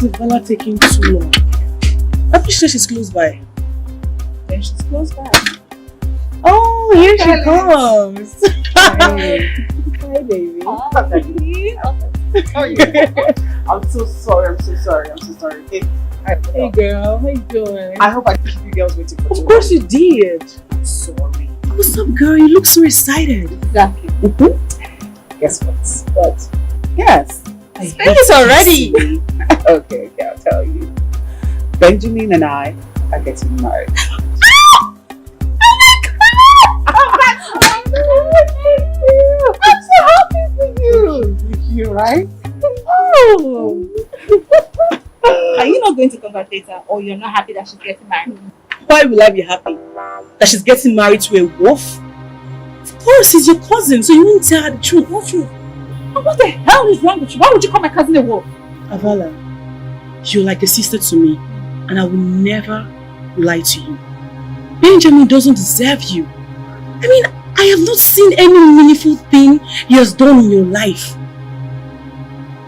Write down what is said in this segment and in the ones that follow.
is Bella taking too long? I wish she's close by. Then she's close by. Oh, here she comes. Hi. Hi, baby. Hi. I'm so sorry. Okay. Hey girl, how you doing? I hope I didn't keep you girls waiting for too long. Of course you did. I'm sorry. What's up, girl? You look so excited. Exactly. Guess what? What? Yes. It's already. Okay, I'll tell you. Benjamin and I are getting married. I'm so happy for you. You right? Oh. Are you not going to congratulate her, or you're not happy that she's getting married? Why will I be happy that she's getting married to a wolf? Of course, he's your cousin, so you won't tell her the truth. What truth? What the hell is wrong with you? Why would you call my cousin a wolf? Avala, you're like a sister to me, and I will never lie to you. Benjamin doesn't deserve you. I mean, I have not seen any meaningful thing he has done in your life.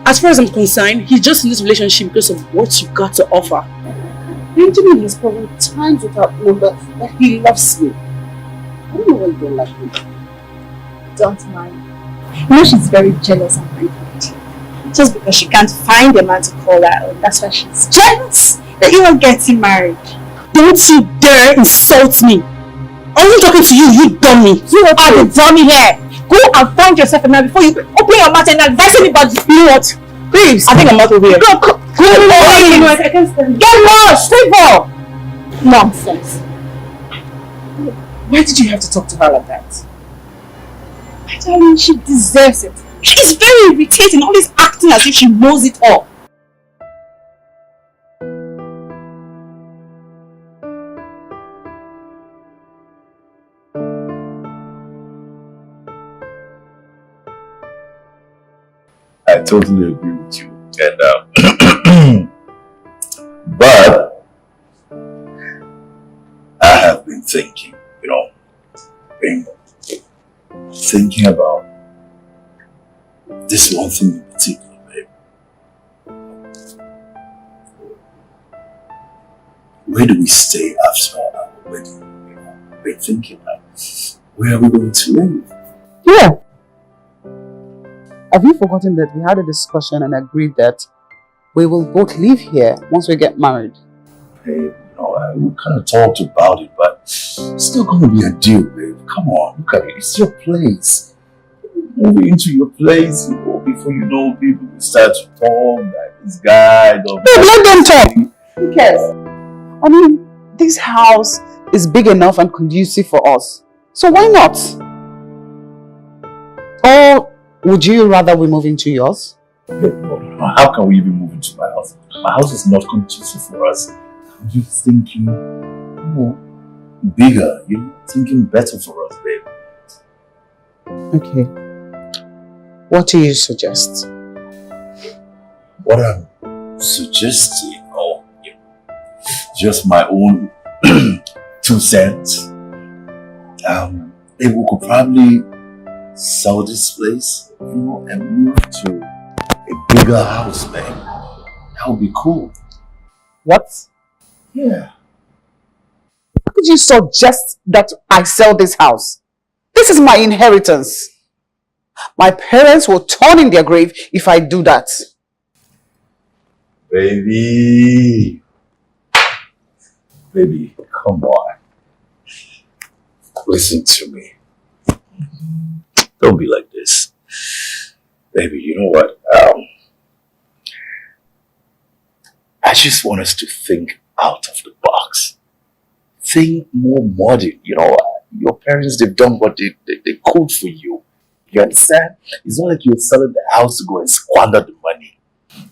As far as I'm concerned, he's just in this relationship because of what you got to offer. Benjamin has proven times without number that he loves me. I don't know why you don't like me. Don't mind. You know she's very jealous and privileged. Just because she can't find a man to call her own, that's why she's jealous that you are getting married. Don't you dare insult me! I wasn't talking to you, you dummy! You are the dummy here! Go and find yourself a man before you open your mouth and advise anybody. You know what? Please! I think I'm out of here. Go! I can't stand. Get lost! Stay for! Nonsense. Why did you have to talk to her like that? My darling, she deserves it. She's very irritating, always acting as if she knows it all. I totally agree with you. And but I have been thinking, thinking about this one thing in particular, babe. Where do we stay after our wedding? I've been thinking, like, where are we going to live? Yeah. Have you forgotten that we had a discussion and agreed that we will both live here once we get married? Babe, we kind of talked about it, but it's still going to be a deal, babe. Come on, look at it. It's your place. Moving into your place, before you know, people will start to talk like this guy. Babe, let them talk. Who cares? I mean, this house is big enough and conducive for us. So why not? Or would you rather we move into yours? No. How can we even move into my house? My house is not conducive for us. I'm just thinking bigger, thinking better for us, babe. Okay. What do you suggest? What I'm suggesting, just my own 2 cents. Maybe we could probably sell this place, and move to a bigger house, man. That would be cool. What? Yeah. How could you suggest that I sell this house? This is my inheritance. My parents will turn in their grave if I do that. Baby, come on. Listen to me. Don't be like this. Baby, you know what? I just want us to think out of the box. Think more modern, Your parents, they've done what they could for you. You understand? It's not like you're selling the house to go and squander the money.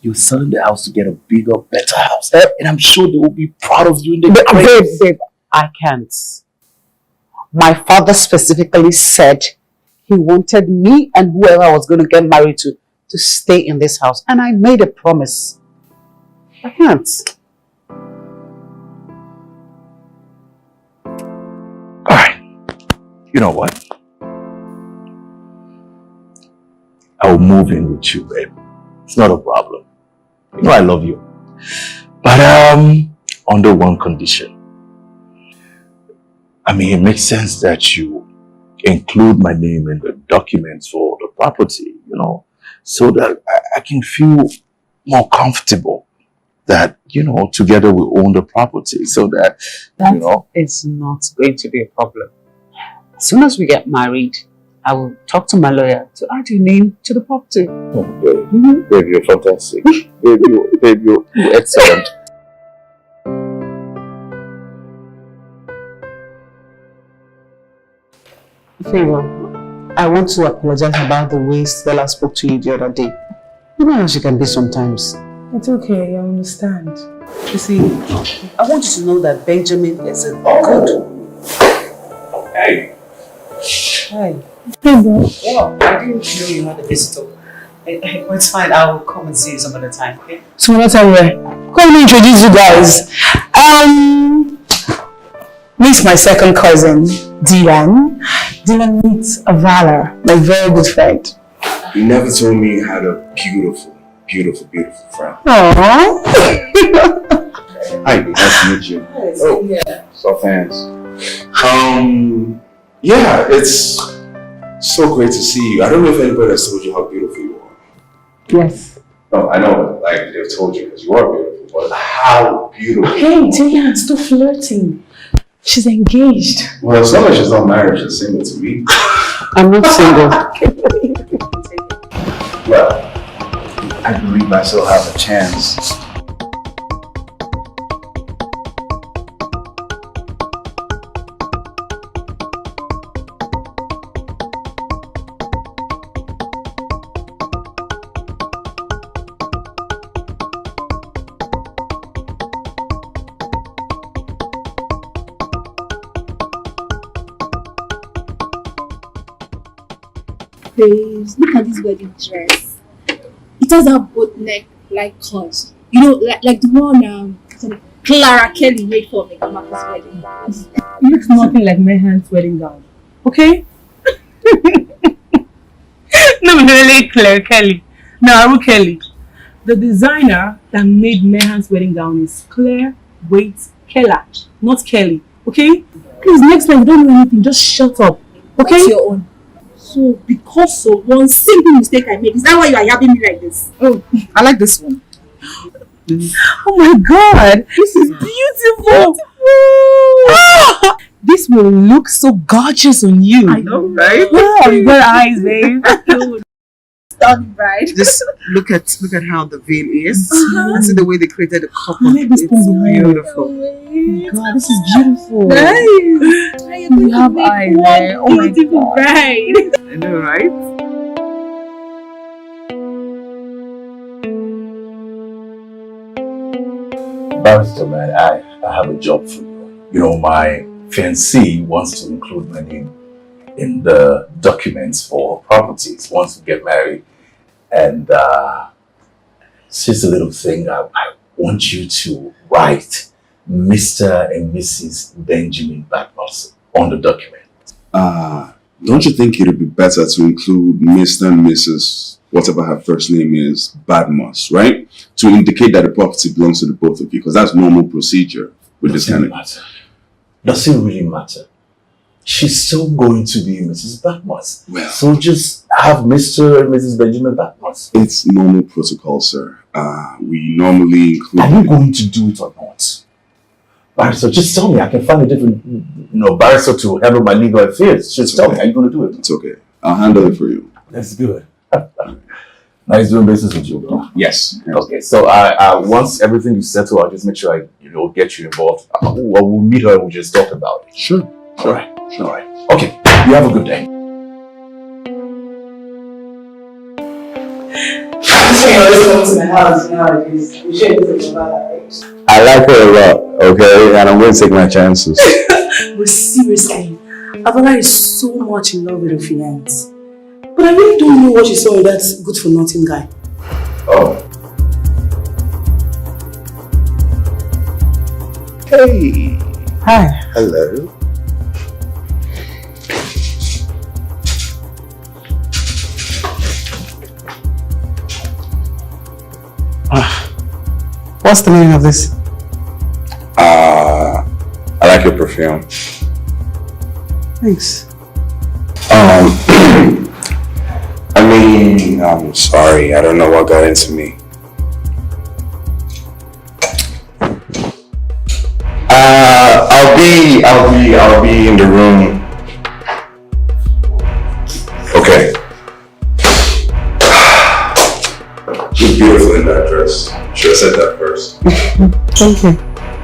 You're selling the house to get a bigger, better house. And I'm sure they will be proud of you in the grave. Babe, I can't. My father specifically said he wanted me and whoever I was going to get married to stay in this house. And I made a promise. I can't. Alright. You know what? I will move in with you, babe. It's not a problem. I love you. But under one condition. I mean, it makes sense that you include my name in the documents for the property, you know, so that I can feel more comfortable that, you know, together we own the property, so that, you know. It's not going to be a problem. As soon as we get married, I will talk to my lawyer to add your name to the property. Oh, babe, babe, you're fantastic. babe, you're excellent. Favor, I want to apologize about the way Stella spoke to you the other day. You know how she can be sometimes. It's okay, I understand. You see, I want you to know that Benjamin is a good... Hey. Hi. Hey, bro. Well, I didn't know you had a visitor. It's fine, I will come and see you some other time, okay? So what are we? Come introduce you guys. Meet my second cousin, Dylan. Dylan meets Avala, my very good friend. You never told me you had a beautiful, beautiful, beautiful friend. Aww. Hi, nice to meet you. Oh, yeah. So fans. Yeah, it's so great to see you. I don't know if anybody has told you how beautiful you are. Yes. No, I know, like they've told you because you are beautiful, but how beautiful. Hey, Dylan, stop flirting. She's engaged. Well, as long as she's not married, she's single to me. I'm not single. Well, I believe I still have a chance. Babes, look at this wedding dress. It has a boat neck like cut. You know, like the one Clara Kelly made for Meghan Markle's wedding. It looks nothing like Mehan's wedding gown. Okay? No, really, Claire Kelly. No, Aru Kelly. The designer that made Mehan's wedding gown is Claire Waite Keller, not Kelly. Okay? Please, next time you don't know anything, just shut up. Okay? What's your own? So, because of one simple mistake I made, is that why you are yabbing me like this? Oh, I like this one. Oh my god, this is beautiful. Ah, this will look so gorgeous on you. I know, right? Wow, you got eyes, babe. Stunning, right? Just look at how the veil is. And see the way they created the couple. Maybe this It's thing behind it. beautiful. Oh my god, this is beautiful. Nice. You have eyes there. Oh my beautiful god. bride. I know, right? Barrister, man, I have a job for you. You know, my fiancée wants to include my name in the documents for properties once we get married. And it's just a little thing. I want you to write Mr. and Mrs. Benjamin Badmoss on the document. Don't you think it would be better to include Mr. and Mrs., whatever her first name is, Badmoss, right? To indicate that the property belongs to the both of you, because that's normal procedure with this kind of... matter. Does it really matter? She's still going to be Mrs. Badmoss. Well, So just have Mr. and Mrs. Benjamin Badmoss. it's normal protocol, sir. We normally include... Are you going to do it or not? Barrister, just tell me. I can find a different, barrister to handle my legal affairs. Just tell me. Are you going to do it? It's okay. I'll handle it for you. That's good. Nice doing business with you, bro. Yes. Okay, so once everything is settled, I'll just make sure I get you involved. We'll meet her and we'll just talk about it. Sure. All right. All right. Okay. You have a good day. I like her a lot, okay? And I'm going to take my chances. But seriously, Avala is so much in love with her fiance. But I really don't know what she saw in that good for nothing guy. Oh. Hey. Hi. Hello. What's the meaning of this? I like your perfume. Thanks. I'm sorry. I don't know what got into me. I'll be in the room. Okay. You're beautiful in that dress. Should have said that first. Thank you.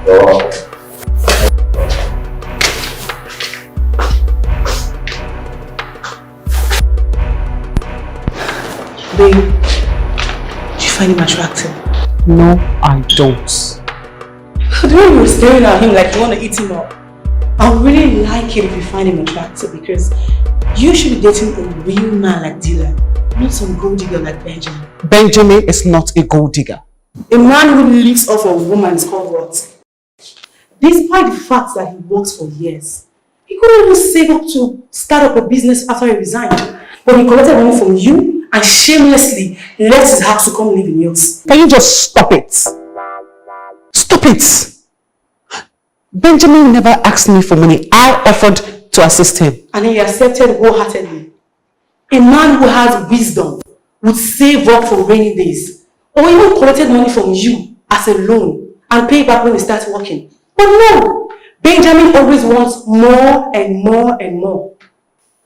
You're welcome. Babe, do you find him attractive? No, I don't. The way you were staring at him like you want to eat him up. I would really like it if you find him attractive because you should be dating a real man like Dylan, not some gold digger like Benjamin. Benjamin is not a gold digger. A man who lives off a woman is called what? Despite the fact that he works for years, he couldn't even save up to start up a business after he resigned. But he collected money from you and shamelessly left his house to come live in yours. Can you just stop it? Stop it! Benjamin never asked me for money. I offered to assist him. And he accepted wholeheartedly. A man who has wisdom would save up for rainy days or even collected money from you as a loan and pay back when he starts working. But no! Benjamin always wants more and more and more.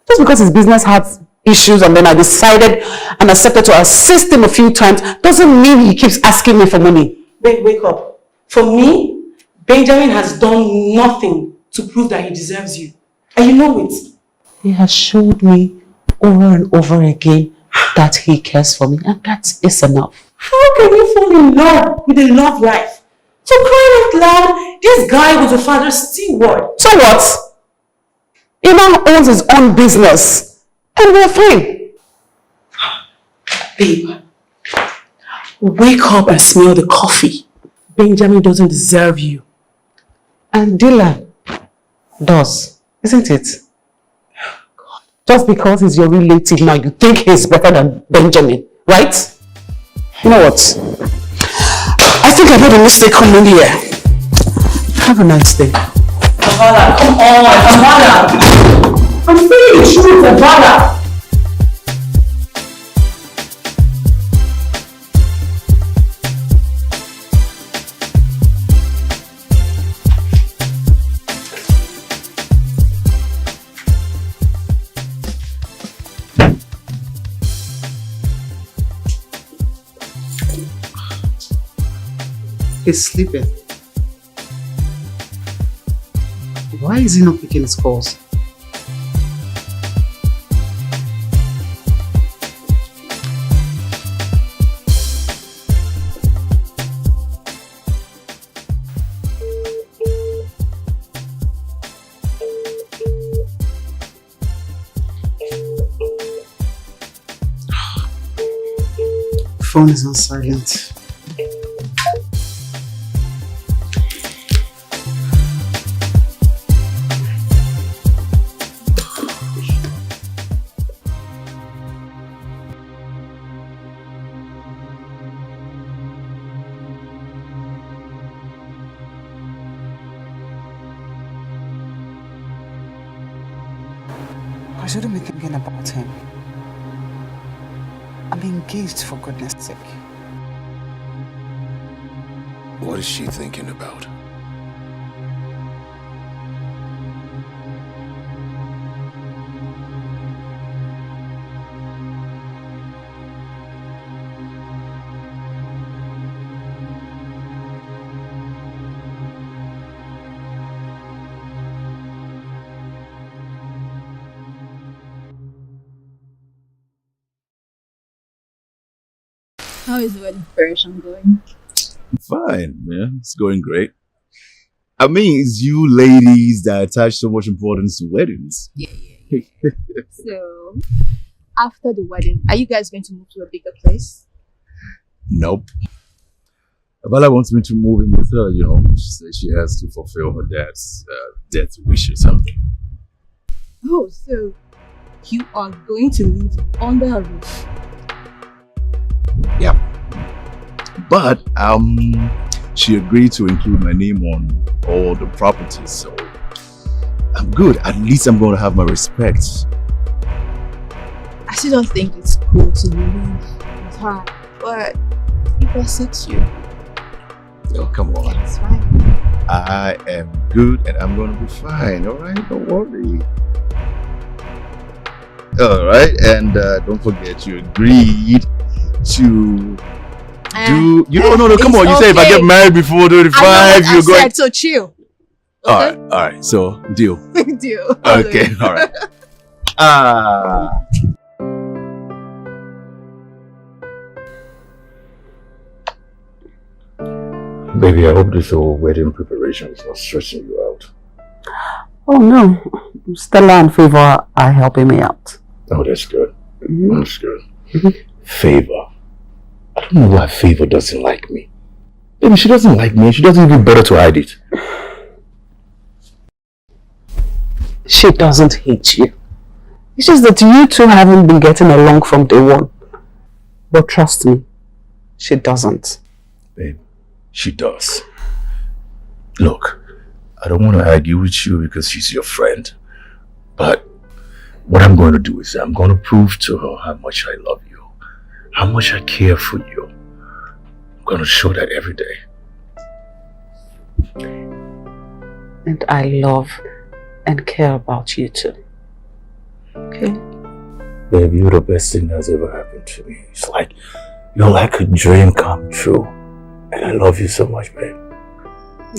Just because his business had issues and then I decided and accepted to assist him a few times doesn't mean he keeps asking me for money. Babe, wake up. For me, Benjamin has done nothing to prove that he deserves you. And you know it. He has showed me over and over again that he cares for me, and that is enough. How can you fall in love with a love life? For crying out loud, this guy was your father's steward. So what? He now owns his own business, and we're fine. Babe, wake up and smell the coffee. Benjamin doesn't deserve you. And Dylan does, isn't it? Just because he's your relative now, you think he's better than Benjamin, right? You know what? I think I made a mistake coming here. Have a nice day. Zavala, come on, Zavala. I'm saying the truth, Zavala. He's sleeping. Why is he not picking his calls? Phone is on silent. I shouldn't be thinking about him. I'm engaged, for goodness sake. What is she thinking about? How is the wedding preparation going? Fine, man. It's going great. I mean, it's you ladies that attach so much importance to weddings. Yeah. So, after the wedding, are you guys going to move to a bigger place? Nope. Avala wants me to move in with her, you know. She says she has to fulfill her dad's death wish or something. Oh, so you are going to live under a roof? Yep. But she agreed to include my name on all the properties, so I'm good. At least I'm going to have my respect. I still don't think it's cool to live with her, but if it suits you, Oh, come on. it's fine. I am good and I'm going to be fine, alright? Don't worry. Alright, and don't forget you agreed to do... No, come on. You said if I get married before 35, I know you're what I going... said, so chill. Okay? Alright, so deal. Deal. Okay, alright. Baby, I hope this whole wedding preparation is not stressing you out. Oh no, Stella and Favor are helping me out. Oh, that's good. That's good. Favor. I don't know why Favor doesn't like me. Maybe she doesn't like me. She doesn't even bother to hide it. She doesn't hate you. It's just that you two haven't been getting along from day one. But trust me, she doesn't. Babe, she does. Look, I don't want to argue with you because she's your friend. But what I'm going to do is I'm going to prove to her how much I love you. How much I care for you. I'm going to show that every day. And I love and care about you too. Okay? Babe, you're the best thing that's ever happened to me. It's like, you're like a dream come true. And I love you so much, babe.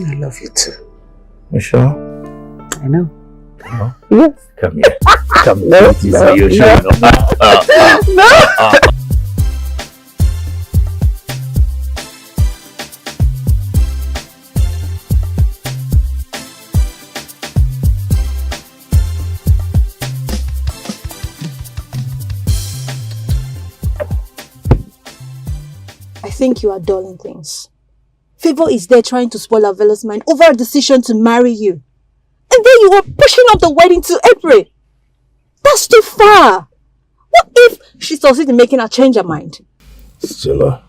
I love you too. You sure? I know. No? Yes. Come here. Come here. No, No, you sure? No. I think you are dulling things. Favor is there trying to spoil Avella's mind over a decision to marry you. And then you are pushing up the wedding to April. That's too far. What if she succeeds in making her change her mind? Stella,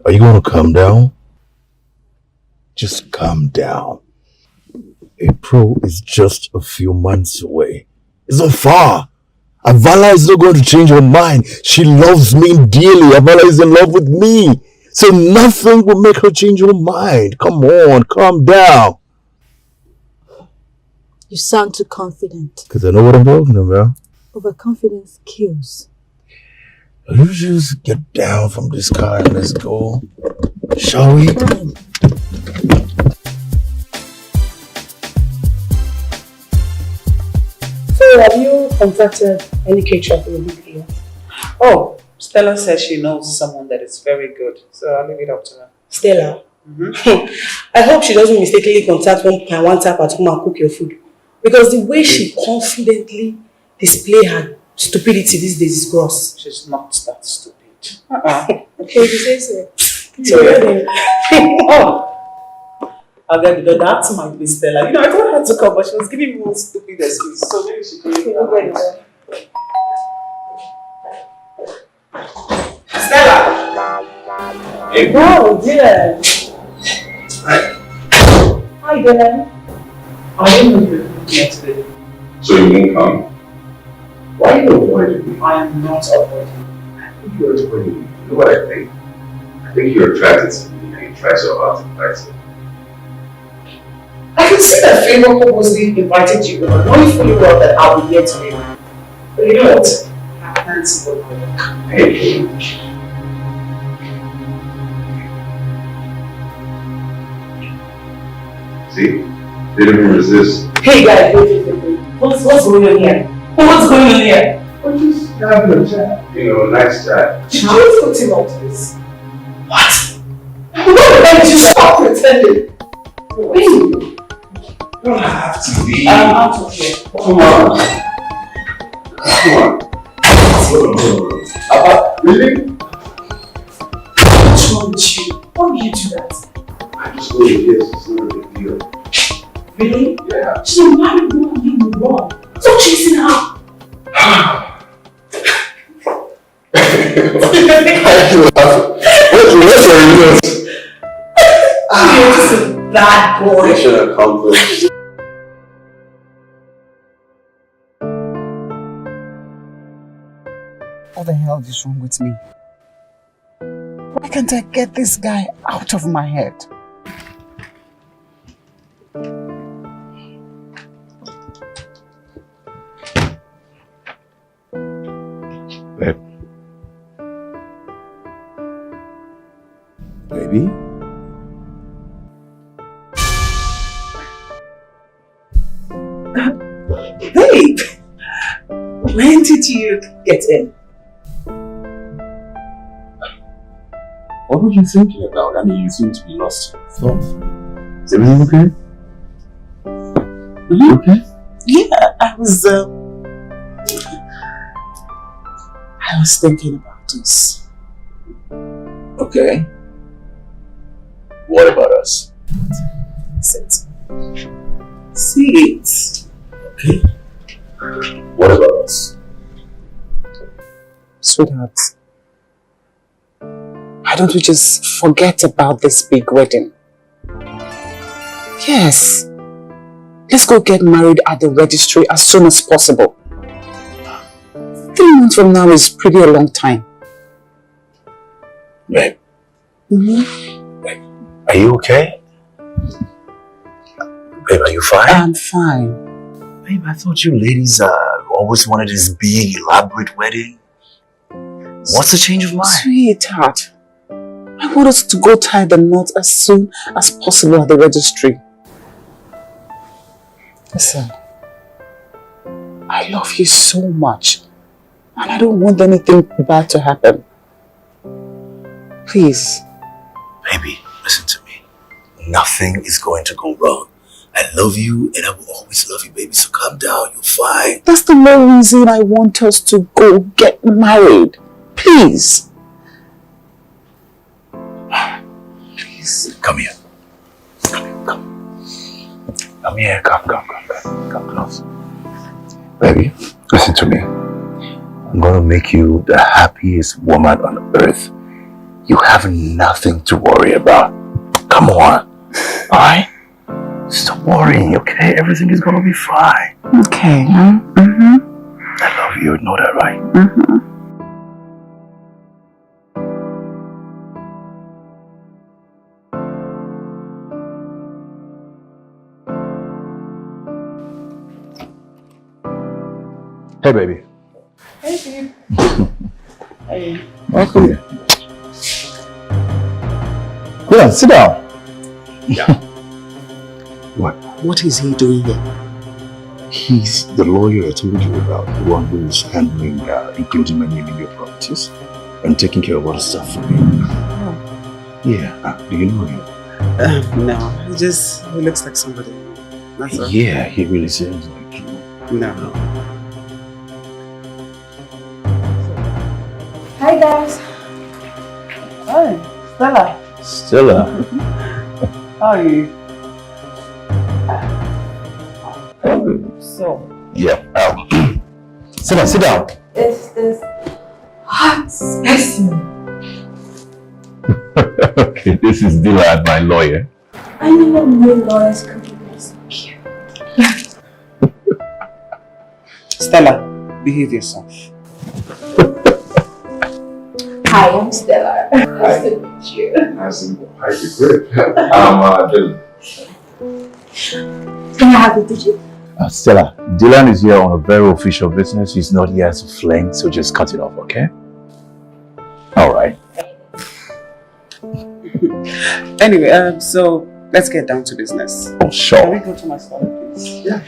are you going to calm down? Just calm down. April is just a few months away. It's not far. Avala is not going to change her mind. She loves me dearly. Avala is in love with me. So nothing will make her change her mind. Come on, calm down. You sound too confident. Because I know what I'm talking about. Overconfidence kills. You just get down from this car and let's go. Shall we? Fine. So have you contacted any caterer for your weekly yet? Oh, Stella says she knows someone that is very good, so I'll leave it up to her. Stella? I hope she doesn't mistakenly contact one tap at home and cook your food. Because the way she confidently display her stupidity these days is gross. She's not that stupid. Okay, if you say so. It's your wedding. Oh, I'll get the that might be Stella. You know, I told her to come, but she was giving me one stupid excuse. So maybe she can Stella! Hey. Oh, dear. Hi. Hi, Dylan. I didn't know you were here today. So you won't come? Why are you avoiding me? I am not avoiding. I think you're avoiding me. You know what I think? I think you're attracted to me and you try so hard to fight it. I can see that Favor purposely invited you over, knowing fully well that I'll be here today. But you know what? I can't see what Hey. See? They didn't even resist. Hey guys, wait. What's going on here? What's going on here? We're just having a chat. You know, a nice chat. Did you put him up to this? What? Why did you stop pretending? Wait. You don't have to be. I'm out of here. Come on. Really? What's wrong with you? Why did you do that? I just know it is. It's not a big deal. Really? Yeah. She's a married woman, you move on. Stop chasing her. What's the rest of you? You're just a bad boy. Mission accomplished. What the hell is wrong with me? Why can't I get this guy out of my head? Babe. Baby? Babe, when did you get in? What were you thinking about? I mean, you seem to be lost in thought. Is everything okay? Are you okay? Yeah, I was thinking about us. Okay. What about us? Sit. Sit. Okay. What about us? Sweetheart, why don't we just forget about this big wedding? Yes. Let's go get married at the registry as soon as possible. 3 months from now is pretty a long time. Babe. Babe, are you okay? Babe, are you fine? I'm fine. Babe, I thought you ladies always wanted this big, elaborate wedding. What's the change of mind? Sweetheart, I want us to go tie the knot as soon as possible at the registry. Listen, I love you so much and I don't want anything bad to happen. Please. Baby, listen to me. Nothing is going to go wrong. I love you and I will always love you, baby, so calm down, you're fine. That's the main reason I want us to go get married. Please. Please. Come here. Come here, come. Come here, come close. Baby, listen to me. I'm gonna make you the happiest woman on earth. You have nothing to worry about. Come on. Alright? Stop worrying, okay? Everything is gonna be fine. Okay. I love you, you know that, right? Hey, baby. Hey, babe. Hey. Welcome here. Yeah, sit down. Yeah. What? What is he doing here? He's the lawyer I told you about, the one who's handling, including my name in your properties and taking care of all the stuff for me. Oh. Yeah, do you know him? No, he looks like somebody. That's all. Yeah, he really seems like you. No. Hi guys. Hi, Stella. Stella. How are you? So. Yeah. Sit down. It's this hot specimen. Okay, this is Dylan, my lawyer. I never knew lawyers could be so cute. Stella, behave yourself. Hi, I'm Stella. Nice to meet you. Nice and great. I'm Dylan. Can I have the digit? Stella, Dylan is here on a very official business. He's not here as a fling, so just cut it off, okay? Alright. Anyway, so let's get down to business. Oh, sure. Can we go to my study, please? Yeah.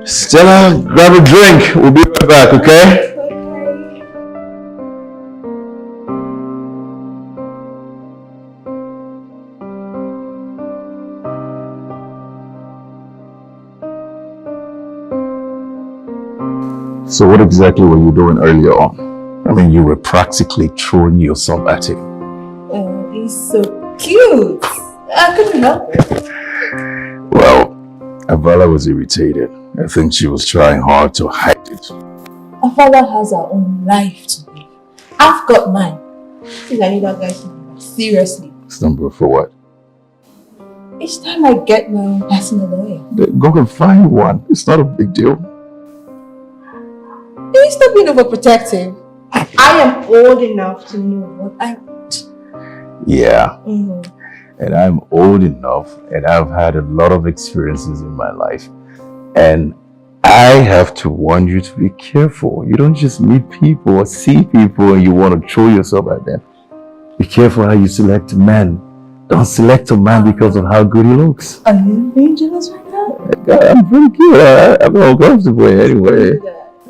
Stella, grab a drink. We'll be right back, okay? So what exactly were you doing earlier on? I mean, you were practically throwing yourself at him. Oh, he's so cute. I couldn't help it. Well, Avala was irritated. I think she was trying hard to hide it. Our father has our own life to live. I've got mine. I think I need that guy's number. Seriously. This number for what? Each time I get my own personal lawyer. Go and find one. It's not a big deal. Please stop being overprotective. I am old enough to know what I want. Yeah. And I'm old enough and I've had a lot of experiences in my life. And I have to warn you to be careful. You don't just meet people or see people and you want to throw yourself at them. Be careful how you select men. Don't select a man because of how good he looks. Are you being jealous right now? I'm pretty good. I'm uncomfortable anyway.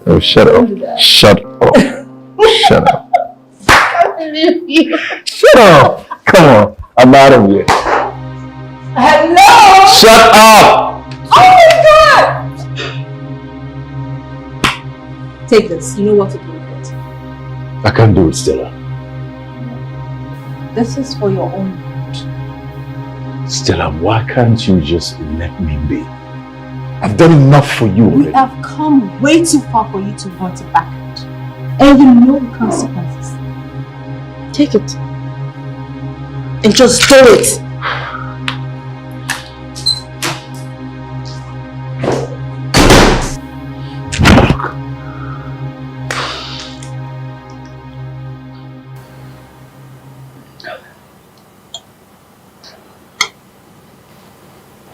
Oh, shut up. Shut up. Shut up. I believe you. Shut up. Come on. I'm out of here. Hello? Shut up. Oh my god! Take this. You know what to do with it. I can't do it, Stella. This is for your own good. Stella, why can't you just let me be? I've done enough for you already. We have come way too far for you to want it back. And you know the consequences. Take it. And just do it.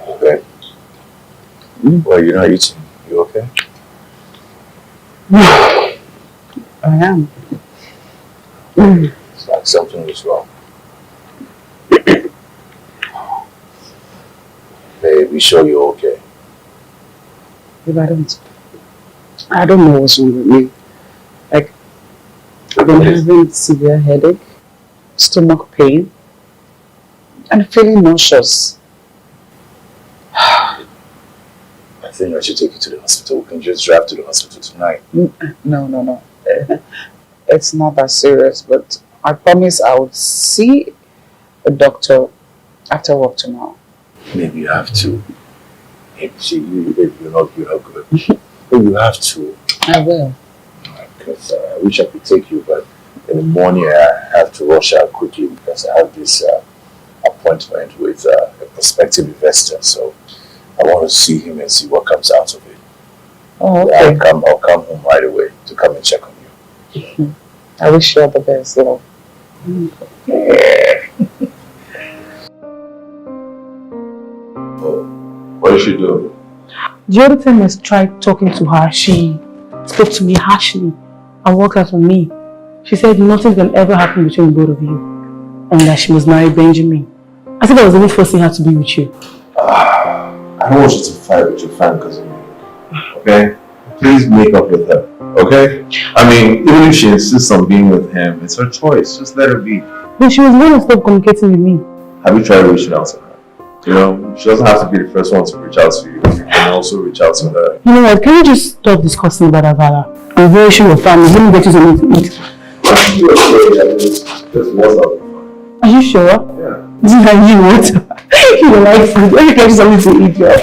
Okay. Well, you're not eating. You okay? I am. It's like something was wrong. Babe, you sure you're okay? If I don't know what's wrong with me. Like, I've been having severe headache, stomach pain, and feeling nauseous. I think I should take you to the hospital. We can just drive to the hospital tonight. No. It's not that serious, but I promise I would see a doctor after work tomorrow. Maybe you have to. Maybe you're not good. But you have to. I will. Because I wish I could take you, but in the morning I have to rush out quickly because I have this appointment with a prospective investor. So I want to see him and see what comes out of it. Oh, okay. I'll come home right away to come and check on you. I wish you all the best, love. What did she do? The other time I tried talking to her, she spoke to me harshly and walked out on me. She said nothing can ever happen between both of you and that she must marry Benjamin. I said I was even forcing her to be with you. I don't want you to fight with your friend because of me. Okay? Please make up with her. Okay? I mean, even if she insists on being with him, it's her choice. Just let her be. But she was going to stop communicating with me. Have you tried reaching out to her? You know, she doesn't have to be the first one to reach out to you. You can also reach out to her. You know what? Can we just stop discussing about Avala? I'm very sure your family. Let me get you something to eat. Just what's up? Are you sure? Yeah. Yeah, you what? You like food. Let me get you something to eat, girl.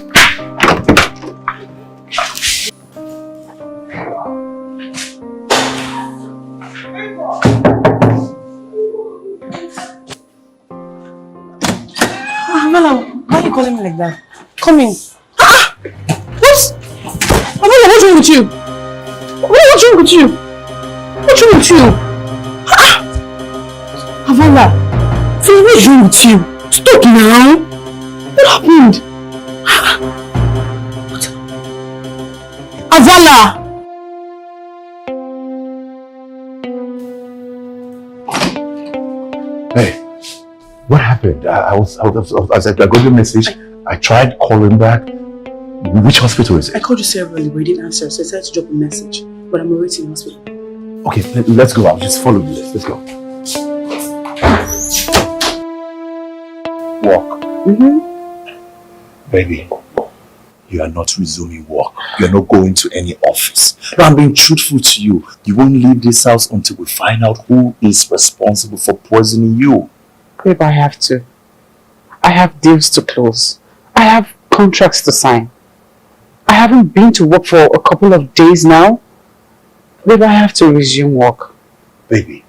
Avala, why are you calling me like that? Come in. What? Avala, what's wrong with you? What's wrong with you? What's wrong with you? Avala, what's wrong with you? Stop now. What happened? What? Avala! Hey, what happened? I got your message. I tried calling back. Which hospital is it? I called you severally, but you didn't answer, so I decided to drop a message. But I'm already in the hospital. Okay, let's go. I'll just follow you. Let's go. Walk. Baby, you are not resuming work. You're not going to any office. No, I'm being truthful to you. You won't leave this house until we find out who is responsible for poisoning you. Babe, I have to. I have deals to close. I have contracts to sign. I haven't been to work for a couple of days now. Babe, I have to resume work. Baby,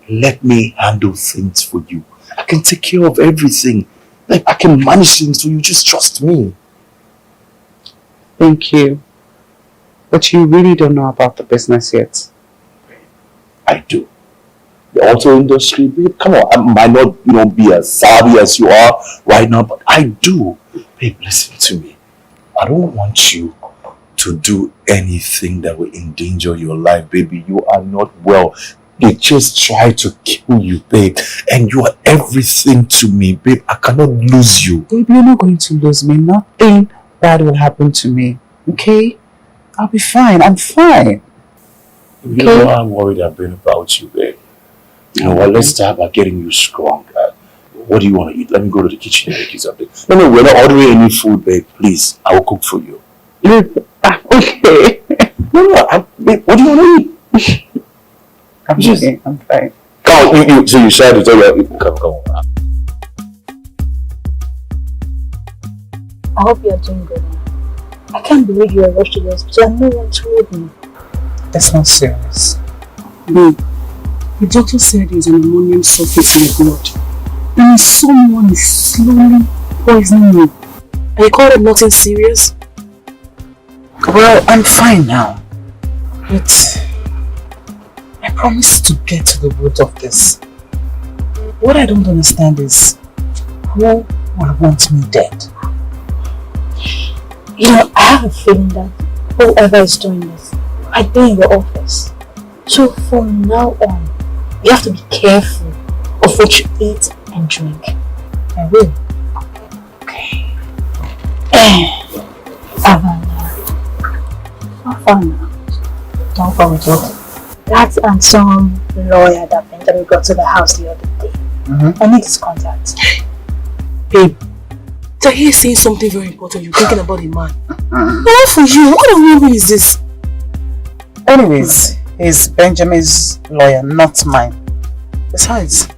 let me handle things for you. I can take care of everything. Like, I can manage things for you. Just trust me. Thank you. But you really don't know about the business yet. I do. The auto industry, babe, come on. I might not, be as savvy as you are right now, but I do. Babe, listen to me. I don't want you to do anything that will endanger your life, baby. You are not well. They just try to kill you, babe. And you are everything to me, babe. I cannot lose you. Babe, you're not going to lose me. Nothing bad will happen to me. Okay? I'll be fine. I'm fine. You know how worried I've been about you, babe. You know what? Let's start by getting you strong. What do you want to eat? Let me go to the kitchen and make you something. No, we're not ordering any food, babe. Please, I will cook for you. Okay. No, babe, what do you want to eat? I'm fine. Come on, so you said to tell you. Come on. I hope you are doing good now. I can't believe you are rushed to the hospital and no one told me. That's not serious. Babe, the doctor said there's an ammonium sulfate in your blood. And someone is slowly poisoning you. And you call it nothing serious? Well, I'm fine now. But I promise to get to the root of this. What I don't understand is who will want me dead? You know, I have a feeling that whoever is doing this might be in your office. So from now on, you have to be careful of what you eat and drink. I will. Okay. Havana. Don't forget. That handsome lawyer that Benjamin got to the house the other day. I need his contact. Babe, to hear saying something very important, you're thinking about the man. What for you? What a woman is this? Anyways, he's Benjamin's lawyer, not mine. Besides,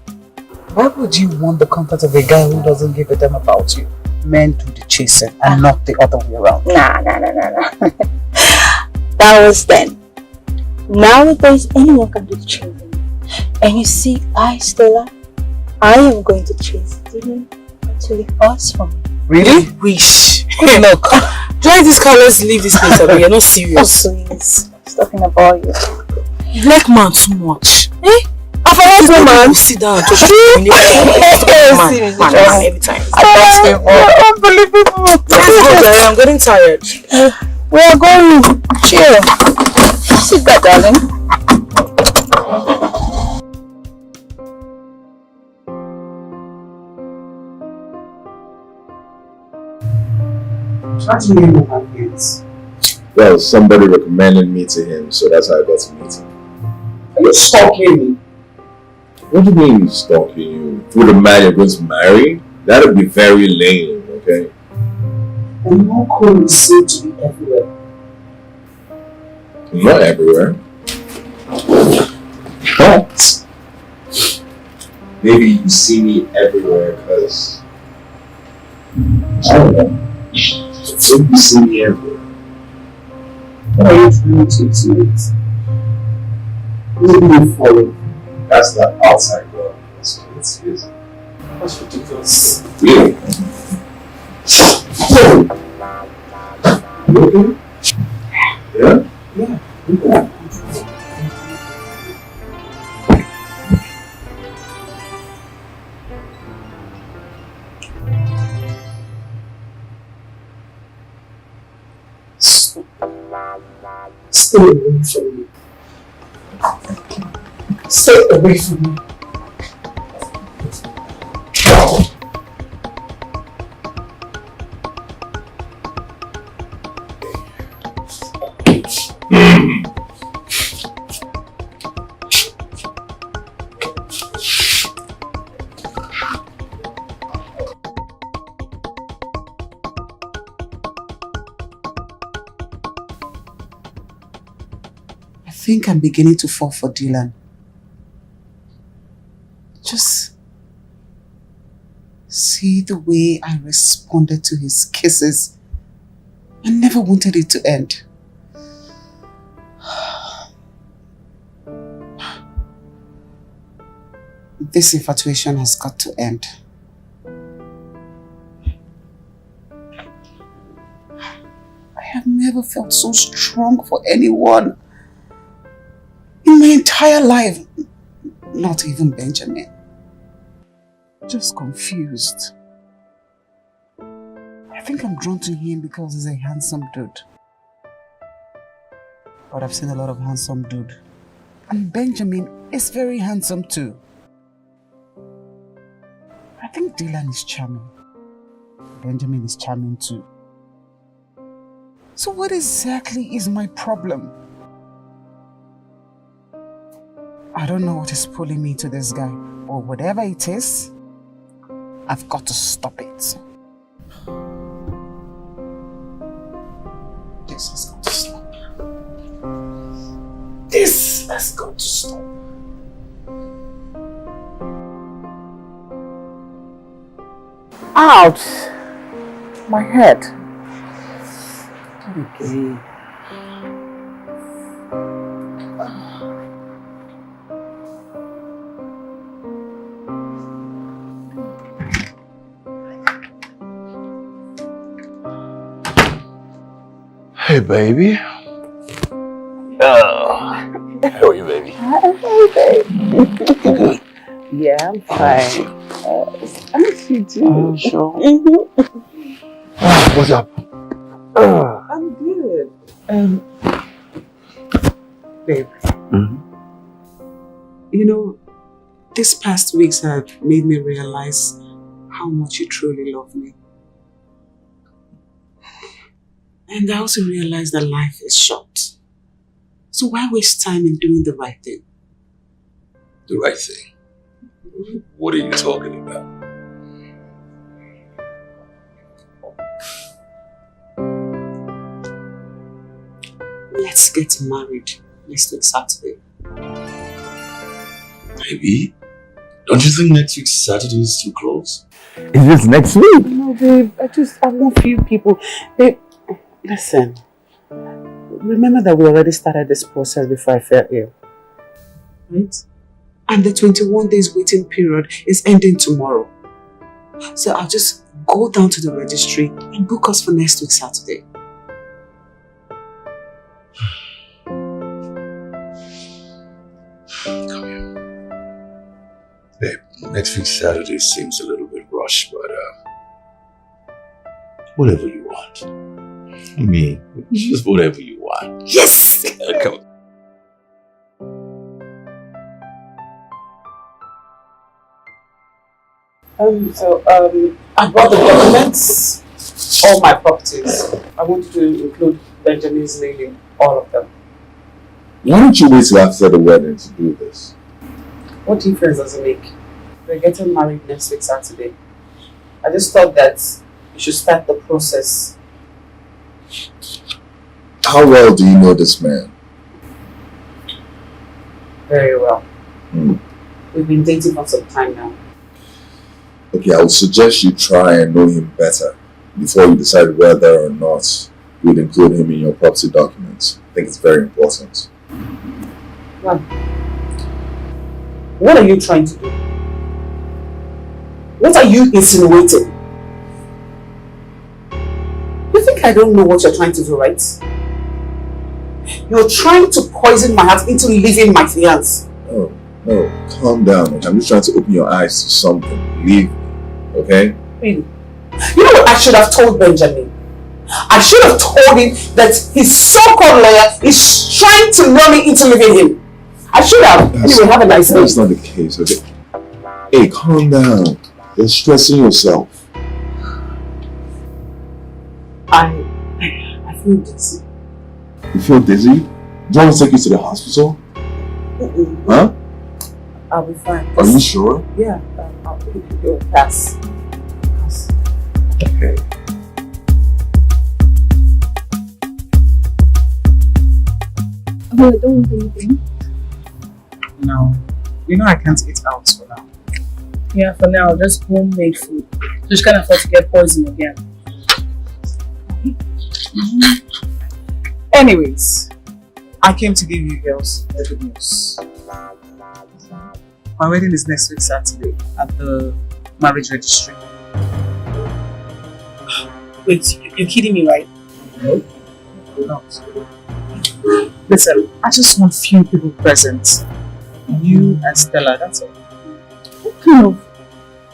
why would you want the comfort of a guy who doesn't give a damn about you? Men do the chasing and not the other way around. Nah. That was then. Nowadays, anyone can do the chasing. And you see, Stella, I am going to chase Dylan until he falls for me. Really? Wish. Good luck. Drive this car, let's leave this place away. You're not serious. Oh, please. I'm talking about you. You like man too much. Eh? I forgot no man. Sit down and talk to me. Man, every time. Unbelievable. Let's go, Jerry. I'm getting tired. We are going. Chill. Sit back, darling. What do you mean with my kids? Well, somebody recommended me to him, so that's how I got to meet him. Are you stalking me? What do you mean stalking you? For the man you're going to marry? That would be very lame, okay? And more cool is seem to be everywhere. Not everywhere. But maybe you see me everywhere because I don't know. Maybe you see me everywhere. What are you trying to insinuate? Maybe you follow. That's the outside world. That's what it is. That's ridiculous. Really? You okay? Yeah? Yeah. Stay away from me. Stay away from me. I think I'm beginning to fall for Dylan. Just see the way I responded to his kisses. I never wanted it to end. This infatuation has got to end. I have never felt so strong for anyone in my entire life. Not even Benjamin. Just confused. I think I'm drawn to him because he's a handsome dude. But I've seen a lot of handsome dude. And Benjamin is very handsome too. I think Dylan is charming. Benjamin is charming too. So what exactly is my problem? I don't know what is pulling me to this guy, or whatever it is, I've got to stop it. This has got to stop. This has got to stop. Ouch! My head. Okay. Hey, baby. Oh, how are you, baby? Hey, babe. Yeah, I'm fine. How you doing? Sure. Mm-hmm. What's up? I'm good. Babe. You know, these past weeks have made me realize how much you truly love me. And I also realized that life is short. So why waste time in doing the right thing? The right thing? What are you talking about? Let's get married next week Saturday. Baby, don't you think next week Saturday is too close? Is this next week? No, babe. I want few people. Babe, listen. Remember that we already started this process before I fell ill. Right? And the 21 days waiting period is ending tomorrow. So I'll just go down to the registry and book us for next week Saturday. Come here. Babe, next week Saturday seems a little bit rushed, but whatever you want. I mean, just whatever you want. Yes! Come on. I brought the documents, all my properties. I want you to include Benjamin's name in all of them. Why don't you wait till after the wedding to do this? What difference does it make? We're getting married next week Saturday. I just thought that you should start the process. How well do you know this man? Very well. We've been dating for some time now. Okay, I would suggest you try and know him better before you decide whether or not you would include him in your property documents. I think it's very important. Well, what are you trying to do? What are you insinuating? You think I don't know what you're trying to do, right? You're trying to poison my heart into leaving my fiancé. Oh, no, calm down. Okay? I'm just trying to open your eyes to something. Believe me, okay? Really? You know what I should have told Benjamin? I should have told him that his so-called lawyer is trying to lure me into leaving him. I should have. Anyway, have a nice day. That's not the case, okay? Hey, calm down. You're stressing yourself. I feel dizzy. You feel dizzy? Do you want to take you to the hospital? Huh? I'll be fine. Are you sure? Yeah, I'll pass. Okay. Oh, I don't want anything. No. You know I can't eat out for now. Yeah, for now, just homemade food. Just can't afford to get poisoned again. Anyways, I came to give you girls the good news. My wedding is next week Saturday at the marriage registry. Wait, you're kidding me, right? No, I'm not. Listen, I just want few people present. You and Stella, that's all. What kind of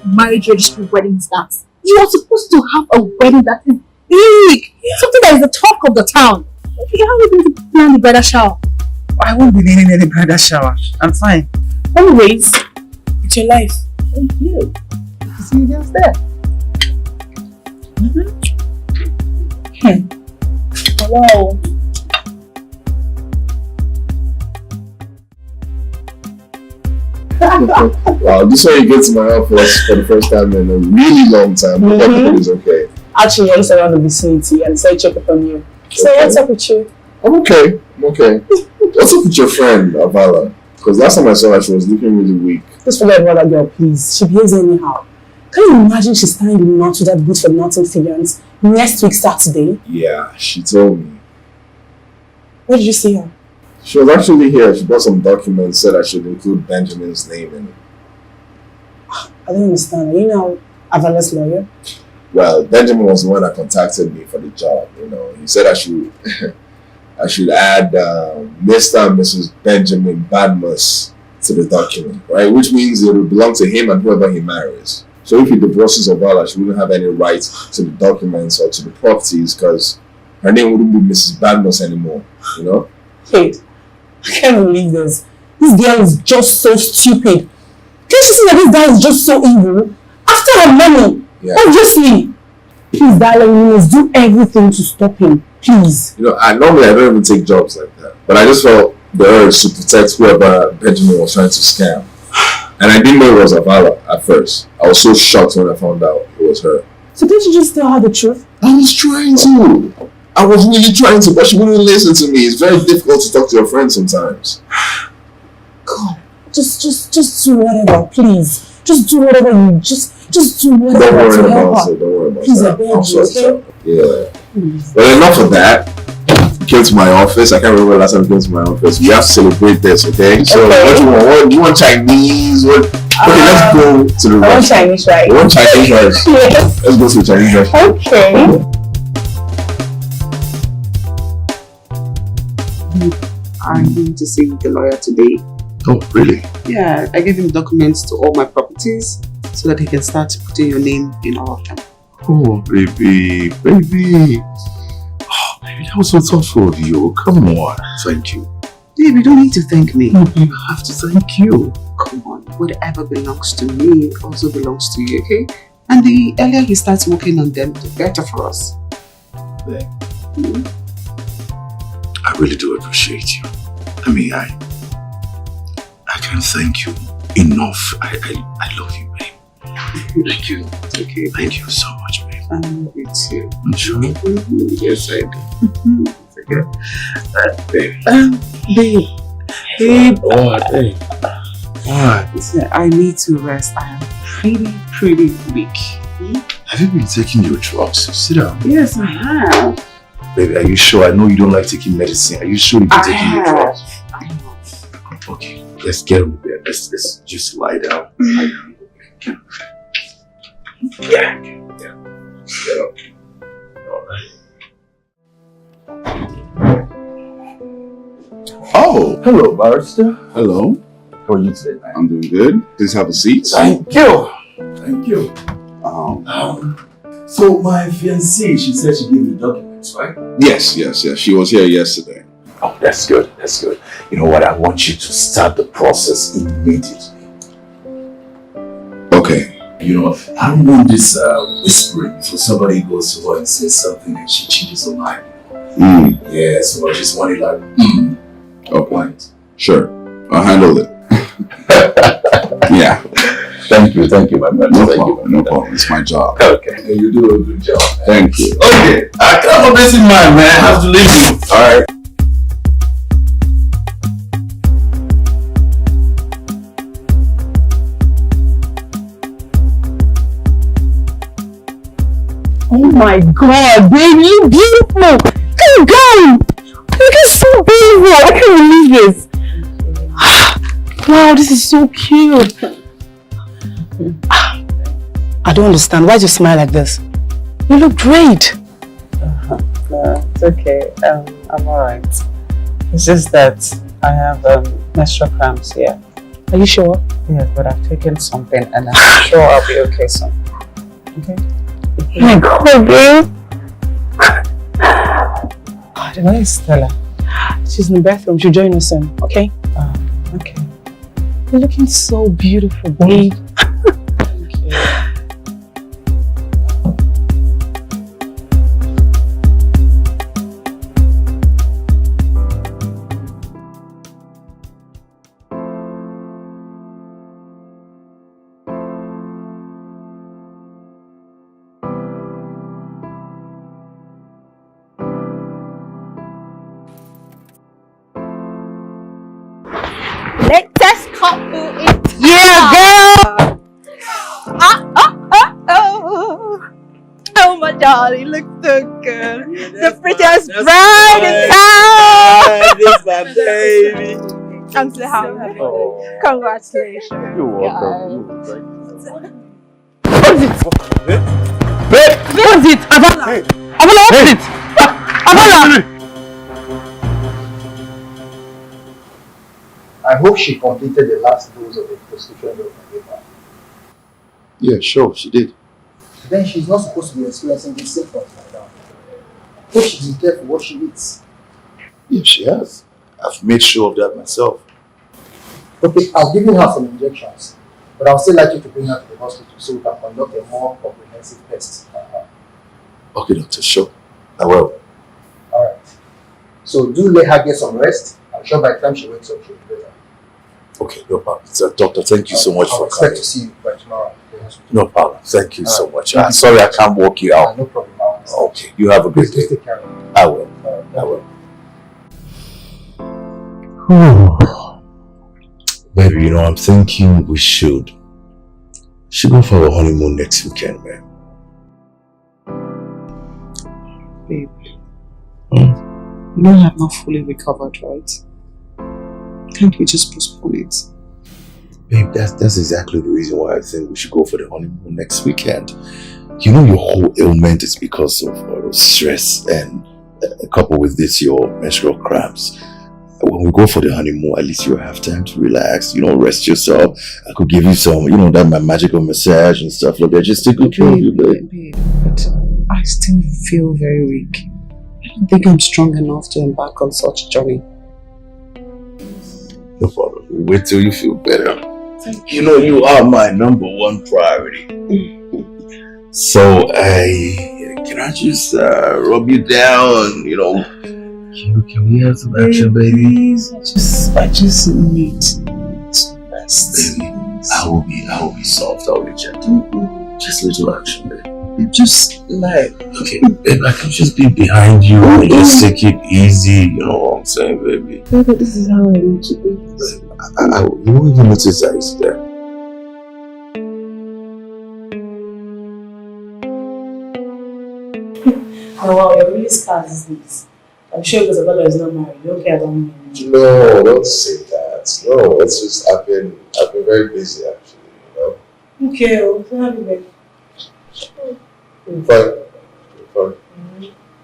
marriage registry wedding is that? You are supposed to have a wedding that is big. Something that is the talk of the town. Okay, how are you going to plan the bridal shower? I won't be needing any bridal shower. I'm fine. Anyways, it's your life. Thank you. See you guys there. Wow. Wow, this way you get to my office for the first time in a really long time. Everything is okay. Actually, I was around the vicinity and said check up on you. So Okay. what's up with you? I'm okay. I'm okay. What's up with your friend, Avala? Because last time I saw her, she was looking really weak. Just forget about that girl, please. She behaves anyhow. Can you imagine she's tying the knot to that good for nothing figurance next week Saturday? Yeah, she told me. Where did you see her? She was actually here. She brought some documents, said I should include Benjamin's name in it. I don't understand. Are you now Avala's lawyer? Well, Benjamin was the one that contacted me for the job. You know, he said I should, I should add Mr. and Mrs. Benjamin Badmus to the document, right? Which means it will belong to him and whoever he marries. So if he divorces Avala, she wouldn't have any right to the documents or to the properties because her name wouldn't be Mrs. Badmus anymore. You know? Wait, I can't believe this. This girl is just so stupid. Can't you see that this guy is just so evil? After her money, Yeah. obviously. Please, darling, you must do everything to stop him. Please. You know, I don't even take jobs like that. But I just felt the urge to protect whoever Benjamin was trying to scam. And I didn't know it was Avala at first. I was so shocked when I found out it was her. So didn't you just tell her the truth? I was trying to. I was really trying to, but she wouldn't listen to me. It's very difficult to talk to your friends sometimes. God, just do whatever, please. Just do whatever you just do Don't whatever worry to help about her. it. Don't worry about Please, I that. beg I'll you, sort it okay? out. Yeah. But enough of that. You came to my office. I can't remember the last time you came to my office. We have to celebrate this, okay? So Okay. what do you want? What, you want Chinese? What? Okay, let's go to the I want restaurant. Chinese, right? You want Chinese rice? Yes. Let's go to the Chinese restaurant. Okay. I'm going to see the lawyer today. Oh, really? Yeah, I gave him documents to all my properties so that he can start putting your name in all of them. Oh, baby. Oh, baby, that was so thoughtful of you. Come on. Thank you. Babe, you don't need to thank me. You have to thank you. Come on, whatever belongs to me also belongs to you, okay? And the earlier he starts working on them, the better for us. Babe, I really do appreciate you. I mean, I can't thank you enough. I love you, babe. Thank you. Okay, Thank you so much, babe. I love you too. Sure. Yes, I do. It's okay. Babe. Babe, What, babe? What? listen, I need to rest. I am pretty weak. Have you been taking your drugs? Sit down. Yes, I have. Baby, are you sure? I know you don't like taking medicine. Are you sure you've been taking your drugs? I have. Okay, let's get on the bed. Let's just lie down. Lie down. Yeah. Get up. Alright. Oh, Hello, barrister. hello. How are you today, man? I'm doing good. Please have a seat. Thank you. Thank you. Um, So my fiancée, she said she gave you the documents, right? yes. She was here yesterday. Oh, that's good. That's good. You know what? I want you to start the process immediately. Okay. You know, I don't want this whispering for somebody goes to her and says something and she changes her mind. Yeah, so I just want it like, Okay. right. Sure. I'll handle it. Yeah. Thank you, my man. No Thank problem. you. No problem. It's my job. Okay, you do a good job. Man. Thank you. Okay, I can't have this in mind, man. I have to leave you. All right. Oh my God, baby, you beautiful. Keep going. You're so beautiful. I can't believe this. Wow, this is so cute. I don't understand. Why do you smile like this? You look great. No, it's okay. I'm alright. It's just that I have menstrual cramps here. Are you sure? Yes, but I've taken something and I'm sure I'll be okay soon. Okay? Oh my God, babe. Where is Stella? She's in the bathroom. She'll join us soon, okay? Okay. You're looking so beautiful, babe. Thank you. Latest couple in Yeah, girl! Oh my darling, look so good. The prettiest bride in town. This is my baby. I'm so happy. Oh. Congratulations. You're welcome. What's it? Avala! Hey. Avala, what's it? Avala! I hope she completed the last dose of the prescription drug I gave her. Yeah, sure, she did. Then she's not supposed to be experiencing these symptoms like that. Hope she's been careful what she eats. Yeah, she has. I've made sure of that myself. Okay, I'll give her some injections, but I'll still like you to bring her to the hospital so we can conduct a more comprehensive test on her. Okay, doctor, sure. I will. Alright. So do let her get some rest. I'm sure by the time she wakes up, she'll be better. Okay, no problem. So, doctor, thank you so much I'll for expect coming. to see you by tomorrow at the hospital. No problem. Thank you so much. Thank you. Sorry I can't walk you out. No problem. I'll understand. Okay, you have a good Please day. take care of her. I will. Alright. I will. Baby, you know, I'm thinking we should go for a honeymoon next weekend, man. Babe. You know I have not fully recovered, right? Can't we just postpone it? Babe, that's exactly the reason why I think we should go for the honeymoon next weekend. You know, your whole ailment is because of all of stress and coupled with this, your menstrual cramps. When we go for the honeymoon, at least you have time to relax, you know, rest yourself. I could give you some, you know, that my magical massage and stuff like that. Just take good care of you, babe. But I still feel very weak. I don't think I'm strong enough to embark on such a journey. No problem. Wait till you feel better. You know, you are my #1 priority. So, can I just rub you down, you know? Can we have some action, baby? Please, I just need to rest. Baby, I will be soft, I will be gentle. Just little action, baby. Just like... Okay, babe, I can just be behind you and just take it easy, you know what I'm saying, baby? Baby, this is how I need to be. You won't even notice that it's there. Oh wow, you're really scarce these days. I'm sure because Abala is not married. You don't care about me. No, don't say that. No, it's just I've been very busy actually, you know. Okay, so happy baby. I'm fine.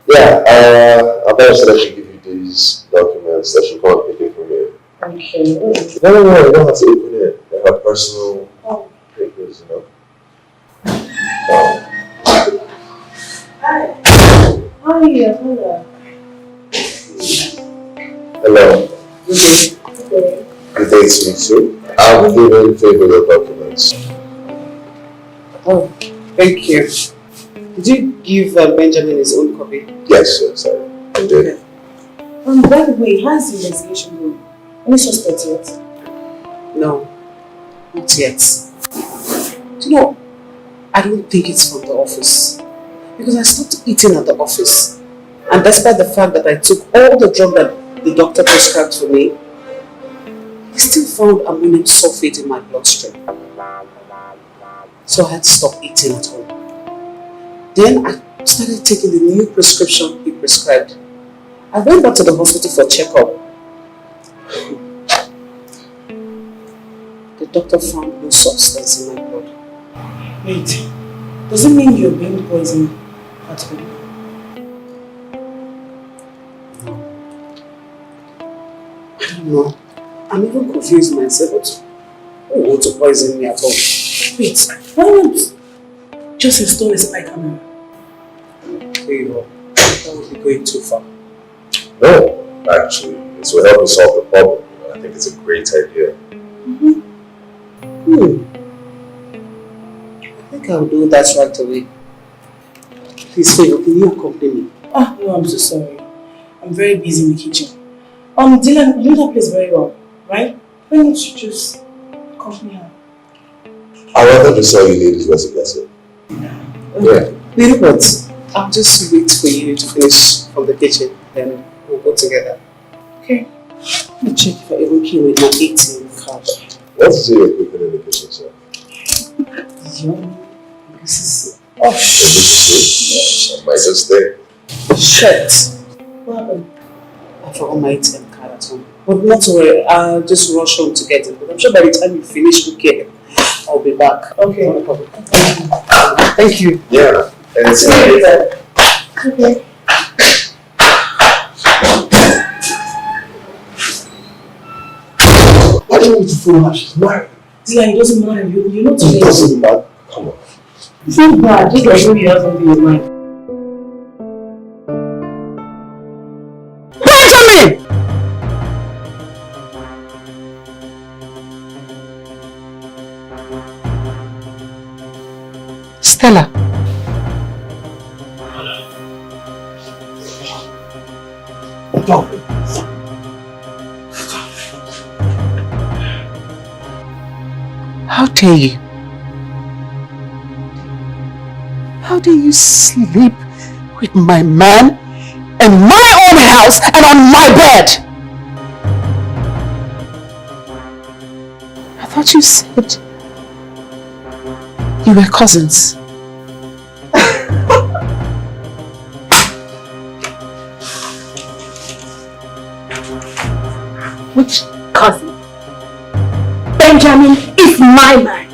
Yeah, I better said I should give you these documents that should come and pick it from you. Okay. No, you don't have to open it. They're my personal papers, you know. Hi. Hi, hello. Hello. Okay. Good day to you too. I'm giving favor your documents. Oh, thank you. Did you give Benjamin his own copy? Yes, I did. By the way, how's the investigation going? Any suspects yet? No, not yet. Do you know, I don't think it's from the office. Because I stopped eating at the office. And despite the fact that I took all the drug that the doctor prescribed for me, he still found ammonium sulfate in my bloodstream. So I had to stop eating at home. Then I started taking the new prescription he prescribed. I went back to the hospital for checkup. doctor found no substance in my blood. Wait, does it mean you're being poisoned at home? I don't know. I'm even confused myself. Who wants to poison me at all? Wait, why not just install a spy camera? Hey, that would be going too far. No, actually, this will help me solve the problem. I think it's a great idea. I think I'll do that right away. Please, Favor, can you accompany me? Oh, no, I'm so sorry. I'm very busy in the kitchen. Dylan, you know that place very well, right? Why don't you just accompany her? I'd rather just all you need is recipe. Yeah. Little what? I'll just wait for you to finish from the kitchen, then we'll go together. Okay. Let me check if I even came with my ATM card. What is your equipment in the kitchen, sir? This is... Oh, shh. I might just stay. Shit. What happened? I forgot my ATM card at home. But not to worry, I'll just rush home to get it. But I'm sure by the time you finish cooking, I'll be back. Okay. No problem. Thank you. Yeah. And it's See you later. Okay. Why do you want me to follow her? She's married. Dylan, it doesn't matter. You're not It today. doesn't matter. Come on. It's not bad. Just like maybe you have something in your mind. Benjamin! Stella. How dare you? How dare you sleep with my man in my own house and on my bed? I thought you said you were cousins. Which cousin? Benjamin is my man.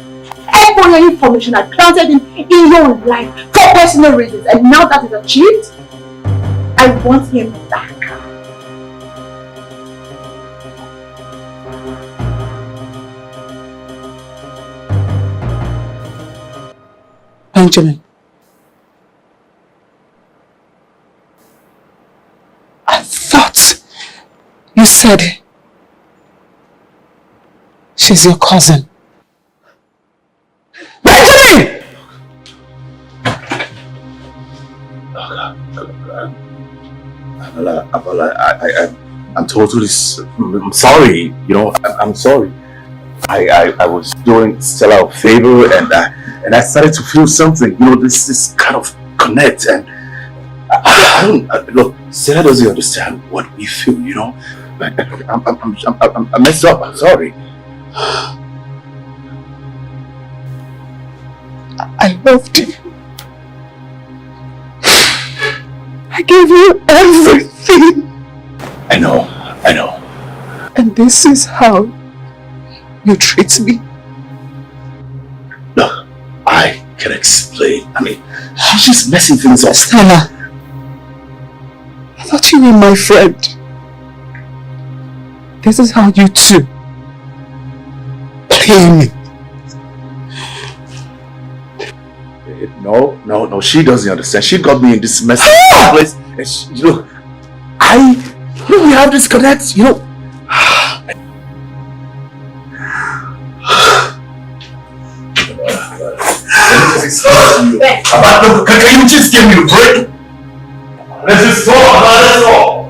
Every information I planted him in your life for personal reasons, and now that is achieved, I want him back. Benjamin, I thought you said she's your cousin. Benjamin! I'm totally, I'm sorry, you know, I'm sorry. I was doing Stella a favor and I started to feel something, you know, this kind of connect, and I don't, look, Stella doesn't understand what we feel, you know, but I messed up, I'm sorry. I loved you. I gave you everything. I know. And this is how you treat me. Look, I can explain. I mean, she's just messing things up. Stella, I thought you were my friend. This is how you two play me. No, she doesn't understand. She got me in this messy place. And she, you know, we have this connect, you know. Can you just give me a break? Let's just talk about it all.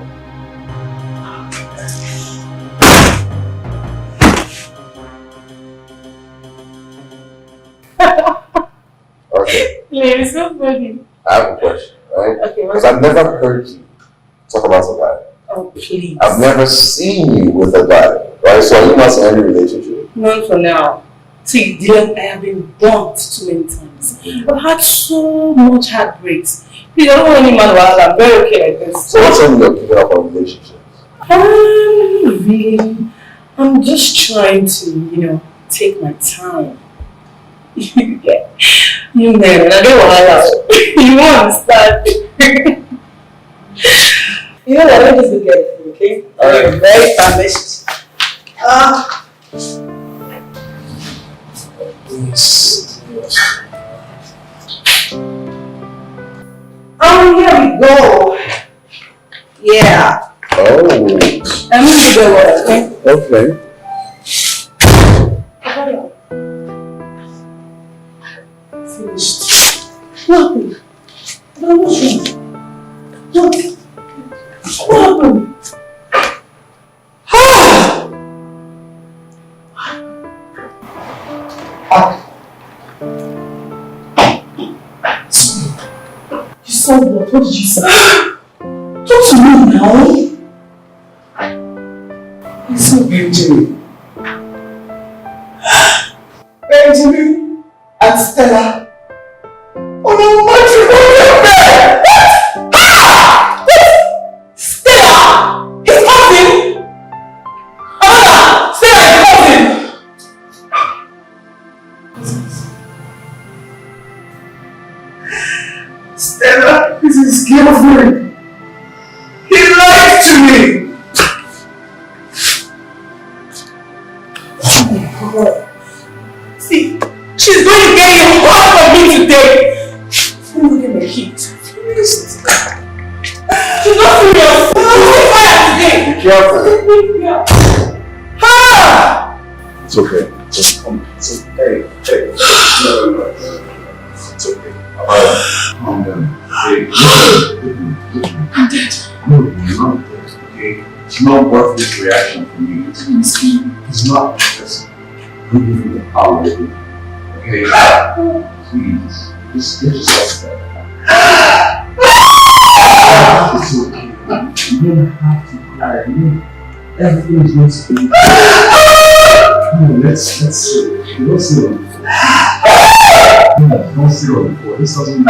Okay. It's so funny. I have a question, right? Okay, Because I've never heard you talk about a guy. Oh, please. I've never seen you with a guy, right? So are you not in any relationship? None for now. See, Dylan, I have been bumped too many times. I've had so much heartbreaks. Please, I don't want any man while I'm very okay like this. So what's something you're giving up on relationships? Really, I'm just trying to, take my time. Yeah. You man, I don't want to. You won't start. You know what? Let me just go get it, okay? Alright. Very famished. Oh, here we go. Yeah. Oh. Let me do the work, okay? Okay. Finished. What happened? What's wrong? What happened? You saw what? What did you say? Talk to me now. You saw Benjamin. Benjamin and Stella on a matrimonial bed. Stella! His cousin! Anna! Stella, his cousin! Stella is his girlfriend. He lied to me. Oh my God. See, she's going to get a hard from me today. I'm going to get my heat. She's not serious. She's fire today. Be careful. Yeah. Ha! It's okay. It's okay. Hey. No. It's okay. Alright. Calm down. Hey. No, you're not dead, okay? It's not worth this reaction from you. It's not. Just give me the power, okay? Please. Just get yourself better. It's okay. You don't have to cry. Everything is going to be. Come on, let's sit. Don't sit on the floor. No, don't sit on the floor. This doesn't.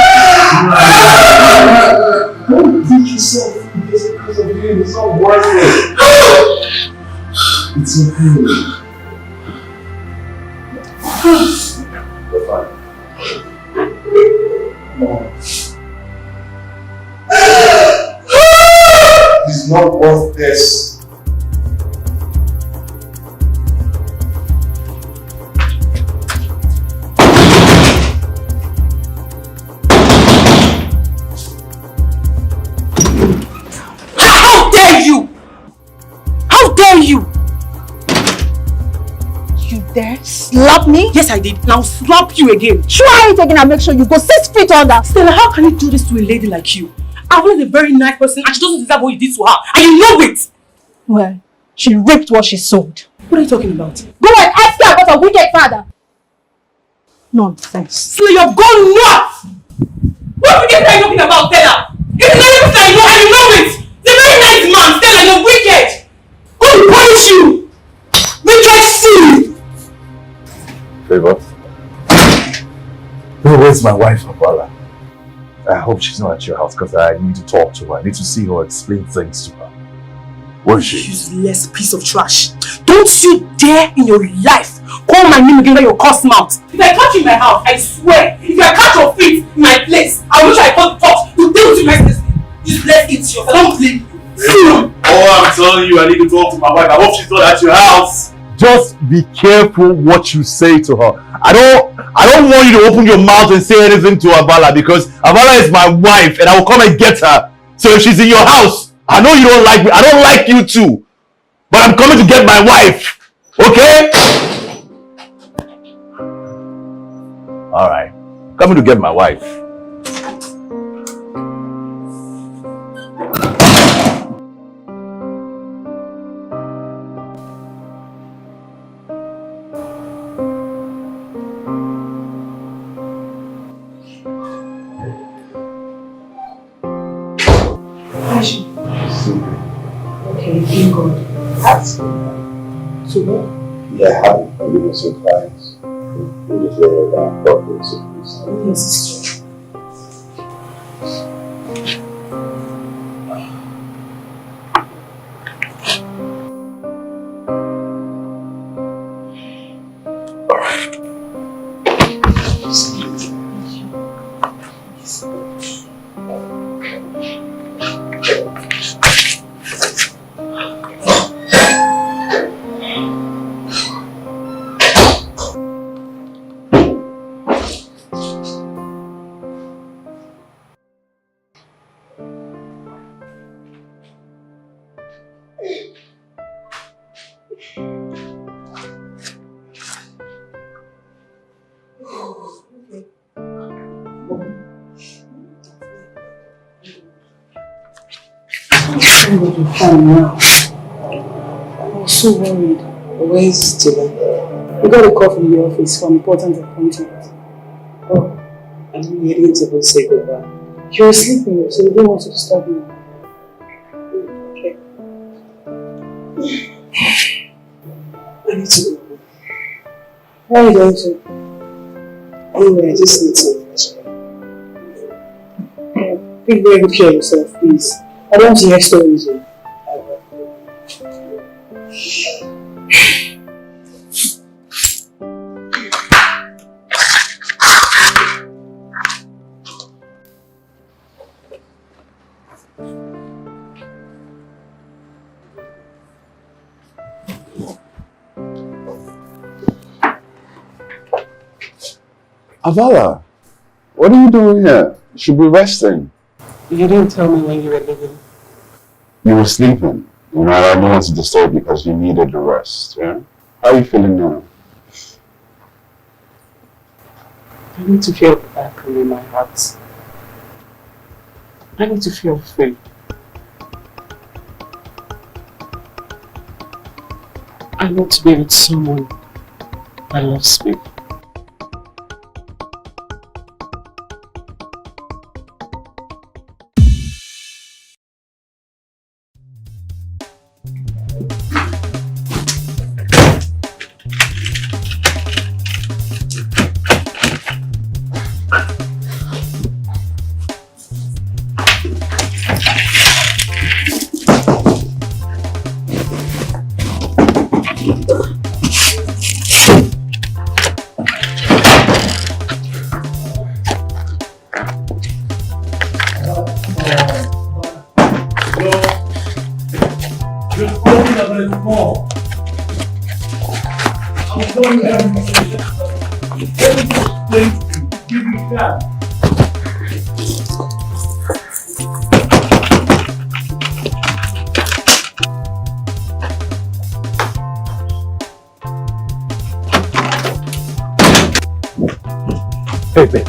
Don't beat yourself because of him. It's not worth it. It's okay. You're fine. Come on. It's not worth this. How dare you! How dare you! You dare slap me? Yes, I did. Now slap you again. Try it again and make sure you go 6 feet under. Stella, how can you do this to a lady like you? Avalon is a very nice person and she doesn't deserve what you did to her. And you know it! Well, she reaped what she sowed. What are you talking about? Go and ask her about her wicked father. Nonsense. Stella, you've gone nuts! What wicked are you talking about, Stella? It's a nice person I know and you know it! He's a very nice man, Stella, you're wicked! God will punish you! Wicked fool! Favor? Where's my wife, Abala? I hope she's not at your house because I need to talk to her. I need to see her, explain things to her. Where is she? Useless piece of trash. Don't you dare in your life call my name again when you're cursed mouth. If I catch you in my house, I swear, if I catch your feet in my place, I wish I called the cops to deal with you nicely. Useless idiot. I don't blame you. Oh, I'm telling you, I need to talk to my wife. I hope she's not at your house. Just be careful what you say to her. I don't want you to open your mouth and say anything to Abala because Abala is my wife and I will come and get her. So if she's in your house, I know you don't like me. I don't like you too. But I'm coming to get my wife. Okay? Alright. Coming to get my wife. Okay, thank God. That's So what? yeah, having with some clients. We just lay down problems. Your sister. Thank God you're fine now. I was so worried. Where's Dylan? We got a call from the office for an important appointment. Oh, I didn't even say goodbye. You were sleeping, so we didn't want to disturb you. Okay. I need to go. Where are you going to? Anyway, I just need some fresh air. Take very good care of yourself, please. I don't want to hear stories. Avala, what are you doing here? You should be resting. You didn't tell me when you were leaving. You were sleeping. You know, I didn't want to disturb you because you needed the rest. Yeah? How are you feeling now? I need to feel back in my heart. I need to feel free. I want to be with someone that loves me.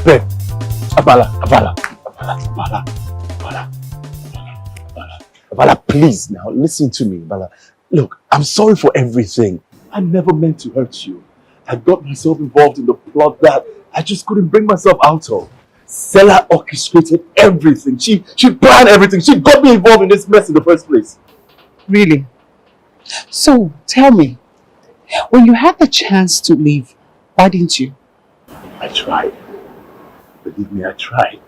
Babe. Abala, please now, listen to me, Abala. Look, I'm sorry for everything. I never meant to hurt you. I got myself involved in the plot that I just couldn't bring myself out of. Stella orchestrated everything. She planned everything. She got me involved in this mess in the first place. Really? So, tell me, when you had the chance to leave, why didn't you? I tried. Believe me, I tried.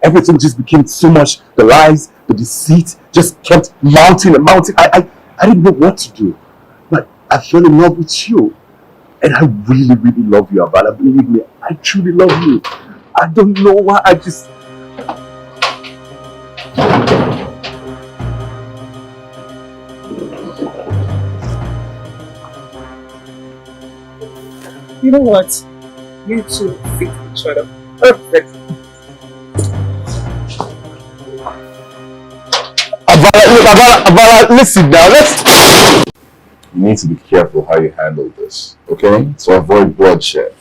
Everything just became so much. The lies, the deceit just kept mounting and mounting. I didn't know what to do. But I fell in love with you. And I really, really love you, Abala. Believe me, I truly love you. I don't know why, I just... You know what? You two fit each other. Perfect. Abala, listen now, You need to be careful how you handle this, okay? To avoid bloodshed.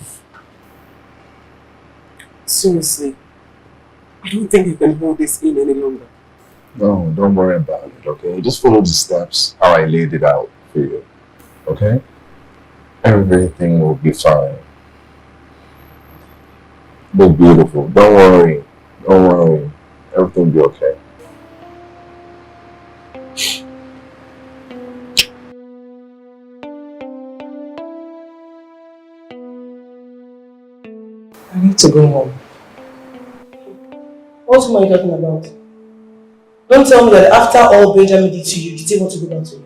Seriously, I don't think I can hold this in any longer. No, don't worry about it, okay? Just follow the steps, how I laid it out for you, okay? Everything will be fine. Be beautiful. Don't worry. Everything will be okay. I need to go home. What am I talking about? Don't tell me that after all Benjamin did to you, you still want to go back to him.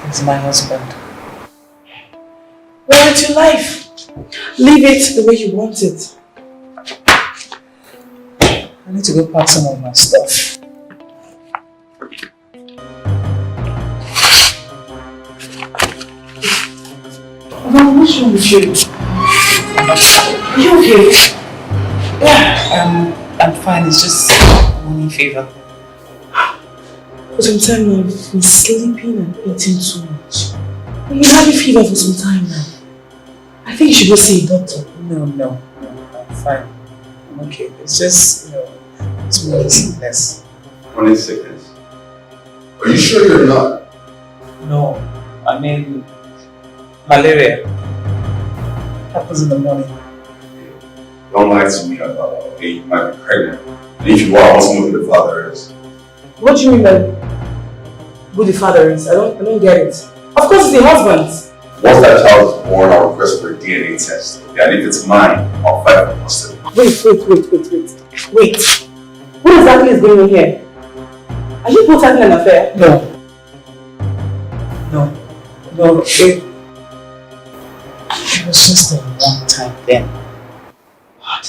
He's my husband. Well, it's your life. Live it the way you want it. I need to go pack some of my stuff. Mom, what's wrong with you? Are you okay? Yeah, I'm fine. It's just morning fever. For some time now, you've been sleeping and eating too much. You've been having fever for some time now. I think you should go see a doctor. No, I'm fine. I'm okay. It's just, it's morning sickness. Morning sickness. Are you sure you're not? No, I mean, malaria. Happens in the morning. Don't lie to me about it, okay? You might be pregnant. And if you are, I want to know who the father is. What do you mean by who the father is? I don't get it. Of course it's the husband. Once that child is born, I'll request for a DNA test. Okay? And if it's mine, I'll fight for custody. Wait. What exactly is going on here? Are you both having an affair? No. It was just a one time thing. What?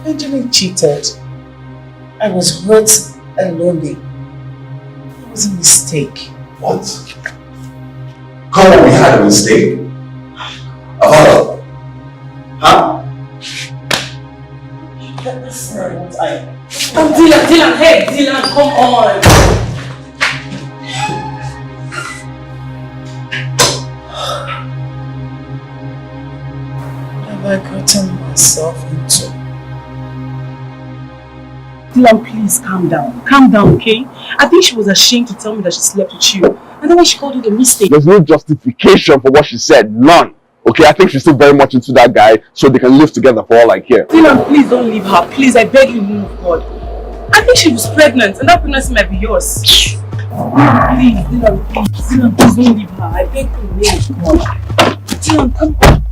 Benjamin cheated. I was hurt and lonely. It was a mistake. What? Come on, we had a mistake. Huh? That's not what Dylan, hey, Dylan, come on. What have I gotten myself into? Dylan, please calm down. Calm down, okay? I think she was ashamed to tell me that she slept with you. And then when she called it a mistake. There's no justification for what she said. None. Okay, I think she's still very much into that guy, so they can live together for all I care. Dylan, please don't leave her. Please, I beg you, move God. I think she was pregnant, and that pregnancy might be yours. Please, Dylan, please don't leave her. I beg you, move God. Dylan, come on.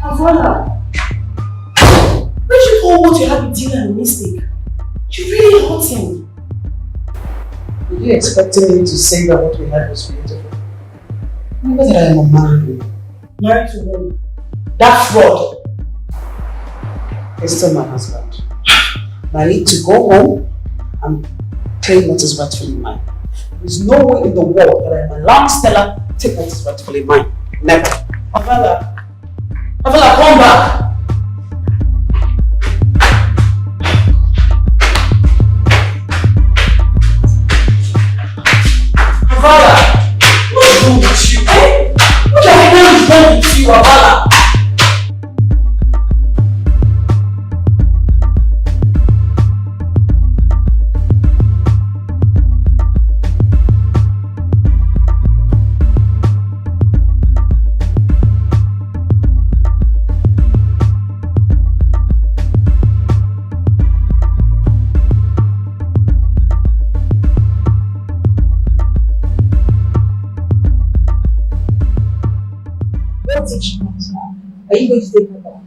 Havana, when you call what you had with Dylan a mistake, you really hurt him. Were you expecting me to say that what we had was beautiful? Remember that I am a married woman. Married to whom? That fraud. He's still my husband. I need to go home and claim what is rightfully mine. There is no way in the world that I am allowing Stella to take what is rightfully mine. Never. Avala, come back. Avala, what's wrong with you? What the hell is wrong with you, Avala? Are you going to take her back?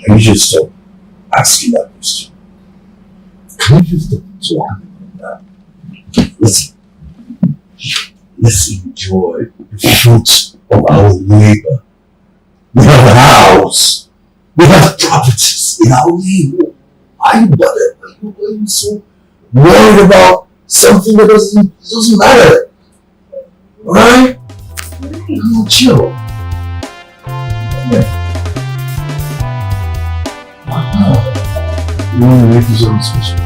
Can you just stop asking that question? Can you just stop talking like that? Let's enjoy the fruits of our labor. We have a house. We have properties in our name. Why are you bothered? Why are you so worried about something that doesn't matter? Alright? No, chill. Yeah. Wow. You want to make this own special?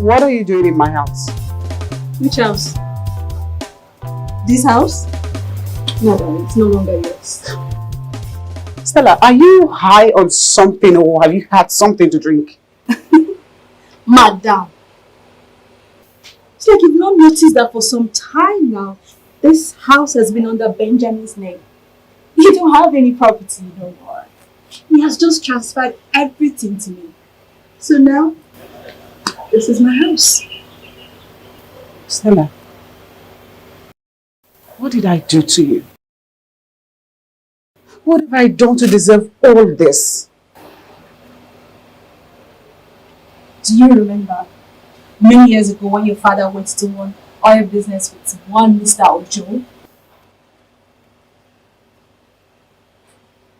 What are you doing in my house? Which house? This house? No, darling, it's no longer yours. Stella, are you high on something or have you had something to drink? Madam. It's like you've not noticed that for some time now, this house has been under Benjamin's name. You don't have any property no more. He has just transferred everything to me. So now, this is my house. Stella, what did I do to you? What have I done to deserve all this? Do you remember many years ago when your father went to one oil business with one Mr. Ojo?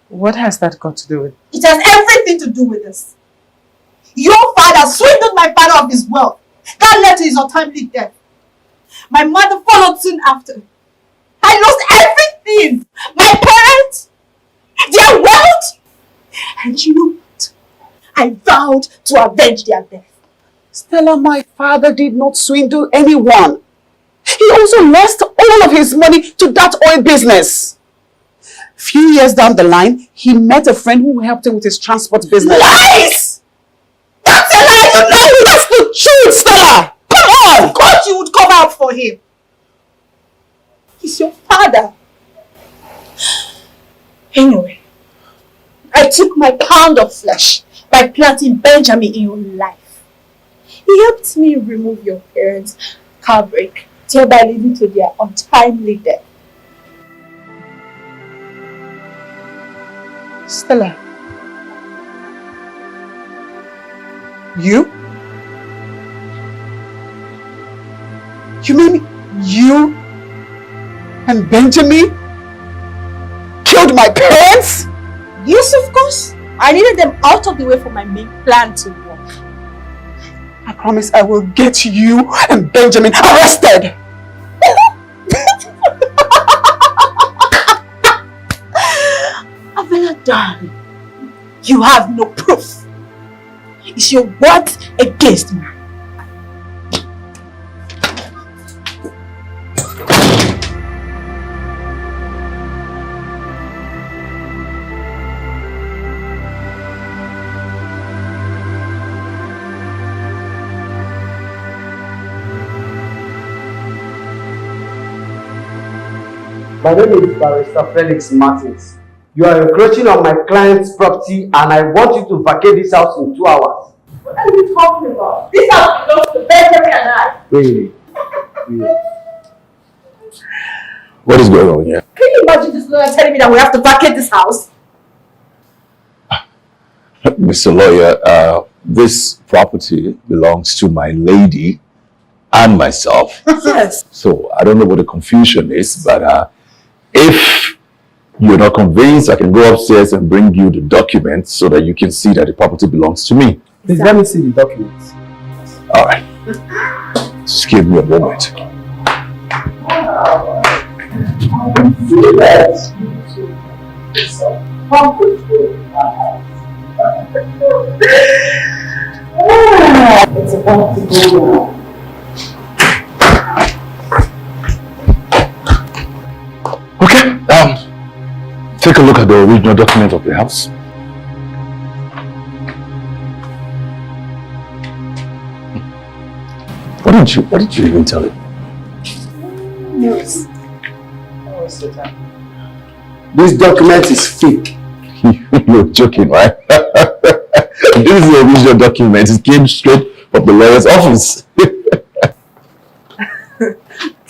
What has that got to do with? It has everything to do with this. Your father swindled my father of his wealth. That led to his untimely death. My mother followed soon after. I lost everything. My parents, their wealth. And you know what? I vowed to avenge their death. Stella, my father did not swindle anyone. He also lost all of his money to that oil business. Few years down the line, he met a friend who helped him with his transport business. Lies! That's a lie! You know That's the truth, Stella! Come on! God, you would come out for him. He's your father. Anyway, I took my pound of flesh by planting Benjamin in your life. He helped me remove your parents' car brake, thereby leading to their untimely death. Stella. You? You mean you and Benjamin killed my parents? Yes, of course. I needed them out of the way for my main plan to work. I promise I will get you and Benjamin arrested. Avella, darling, you have no proof. It's your words against me. My name is Barrister Felix Martins. You are encroaching on my client's property and I want you to vacate this house in 2 hours. What are you talking about? This house belongs to Benjamin and I. Really? What is going on here? Can you imagine this lawyer telling me that we have to vacate this house? Mr. Lawyer, this property belongs to my lady and myself. Yes. So I don't know what the confusion is, but if you're not convinced, I can go upstairs and bring you the documents so that you can see that the property belongs to me. Please let me see the documents. All right. Just give me a moment. It's about to go now. Okay, take a look at the original document of the house. What did you even tell him? Yes. This document is fake. You're joking, right? This is the original document. It came straight from the lawyer's office.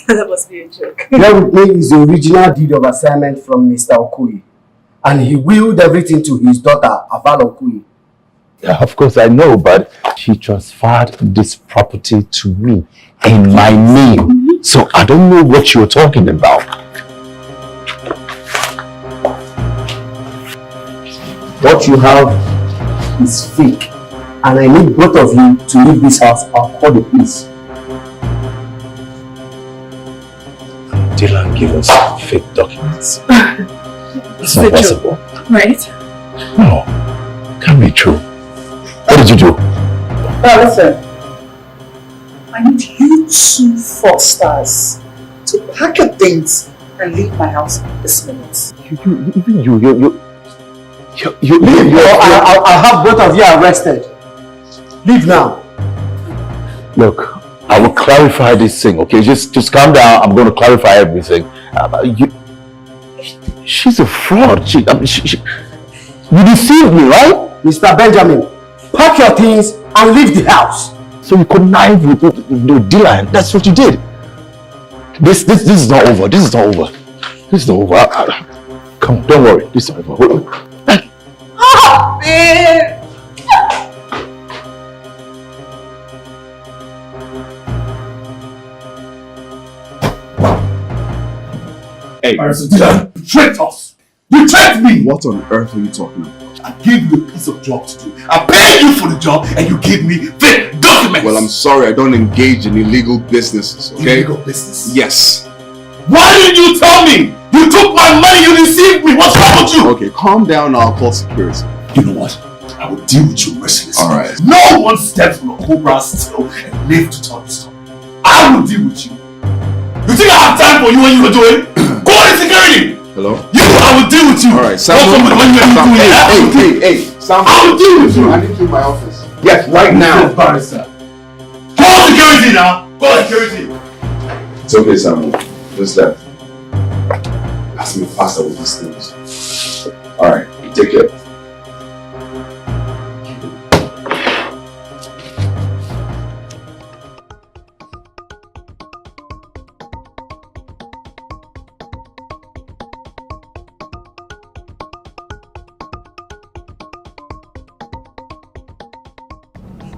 That must be a joke. Here with me is the original deed of assignment from Mr. Okoye. And he willed everything to his daughter, Aval Okoye. Yeah, of course I know, but she transferred this property to me in my name. So I don't know what you're talking about. What you have is fake. And I need both of you to leave this house or call the police. Dylan gave us fake documents. It's not possible. Right? No, can't be true. What did you do? Well, listen. I need you two fraudsters to pack your things and leave my house this minute. I'll have both of you arrested. Leave now. Look, I will clarify this thing, okay? Just calm down. I'm going to clarify everything. She's a fraud. You deceived me, right? Mr. Benjamin, pack your things and leave the house. So you connived with Dylan. That's what you did. This is not over. This is not over. This is not over. Come on, don't worry. This is not over. Oh, babe! Hey. You tricked us. You tricked me. What on earth are you talking about? I gave you a piece of job to do. I paid you for the job and you gave me fake documents. Well, I'm sorry, I don't engage in illegal businesses, okay? Illegal business? Yes. Why didn't you tell me? You took my money, you deceived me. What's wrong with you? Okay, calm down, I'll call security. You know what? I will deal with you mercilessly. Alright. No one steps from a cobra still and live to tell the story. I will deal with you. You think I have time for you when you were doing? Go on security! Hello? I will deal with you. Alright, Samuel. Hey, Samuel. I will deal with you. I need you in my office. Yes, right now. Barrister. Call security now. Call security. It's okay, Samuel. Just that. Ask me faster with these things. Alright, take care.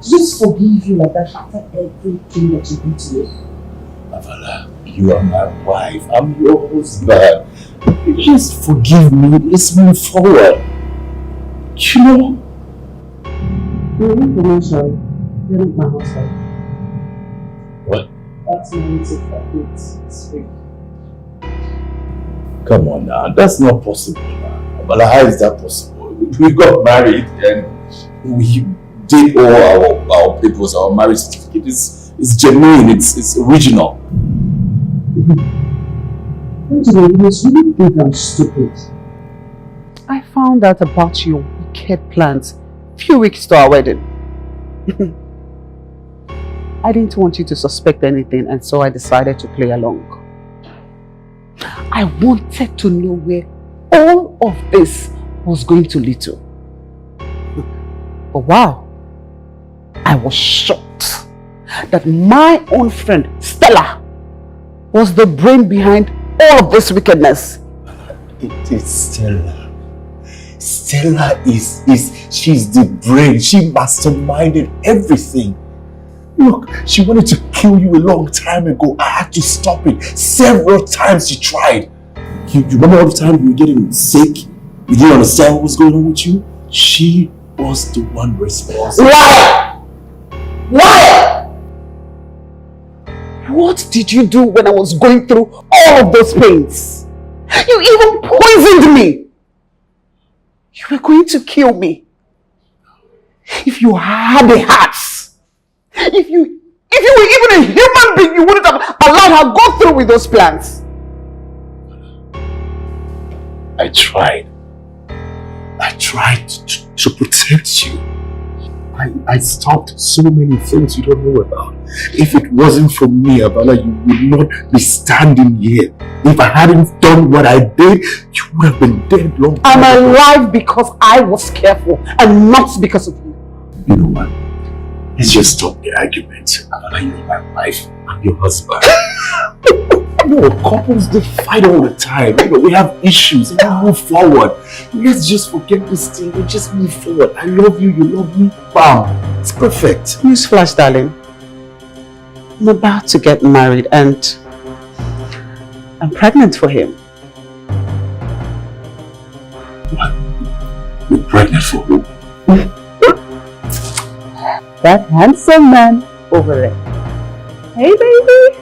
Just forgive you like that after everything that you did to me. Avala, you are my wife. I'm your husband. Just forgive me. Let's move forward. You know? I'm sorry. You're not my husband. What? That's my music for kids. It's free. Come on now. That's not possible now. Avala, how is that possible? We got married and we did all our papers, our marriage certificate. It's genuine, it's original. Angela, you must really think I'm stupid. I found out about your wicked plans a few weeks to our wedding. I didn't want you to suspect anything, and so I decided to play along. I wanted to know where all of this was going to lead to. But wow, I was shocked that my own friend Stella was the brain behind all of this wickedness. It is Stella. Stella she's the brain. She masterminded everything. Look, she wanted to kill you a long time ago. I had to stop it. Several times she tried. You remember all the time you were getting sick? You didn't understand what was going on with you? She was the one responsible. Liar! Liar! What did you do when I was going through all of those pains? You even poisoned me! You were going to kill me. If you had a heart, if you were even a human being, you wouldn't have allowed her go through with those plans. I tried. I tried to protect you. I stopped so many things you don't know about. If it wasn't for me, Avala, you would not be standing here. If I hadn't done what I did, you would have been dead long time I'm ago. alive because I was careful and not because of you. You know what? Let's just stop the argument. Avala, you're my wife. I'm your husband. No, couples, they fight all the time. You know, we have issues and we move forward. Let's just forget this thing and just move forward. I love you, you love me. Bam. It's perfect. Newsflash, darling. I'm about to get married and I'm pregnant for him. What? You're pregnant for who? That handsome man over there. Hey, baby.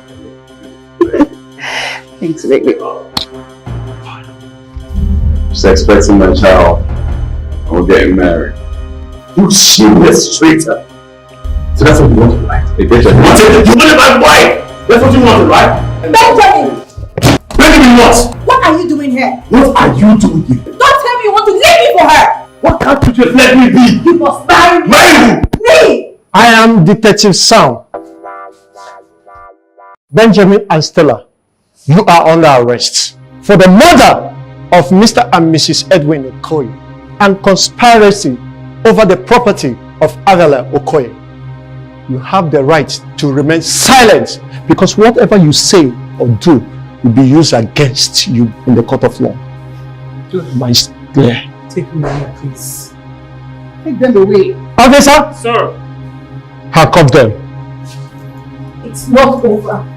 Thanks, baby. Just expecting my child. We're getting married. You shameless traitor. So that's what you wanted, right? Hey, bitch, You wanted my wife! That's what you wanted, right? Benjamin! Benjamin, what? What are you doing here? What are you doing here? Don't tell me you want to leave me for her! What can't you just let me be? You must marry me! Marry who? Me! I am Detective Sam. Benjamin and Stella, you are under arrest for the murder of Mr. and Mrs. Edwin Okoye and conspiracy over the property of Avala Okoye. You have the right to remain silent because whatever you say or do will be used against you in the court of law. My clear. Take them away, please. Take them away. Officer, Sir. handcuff them. It's not over.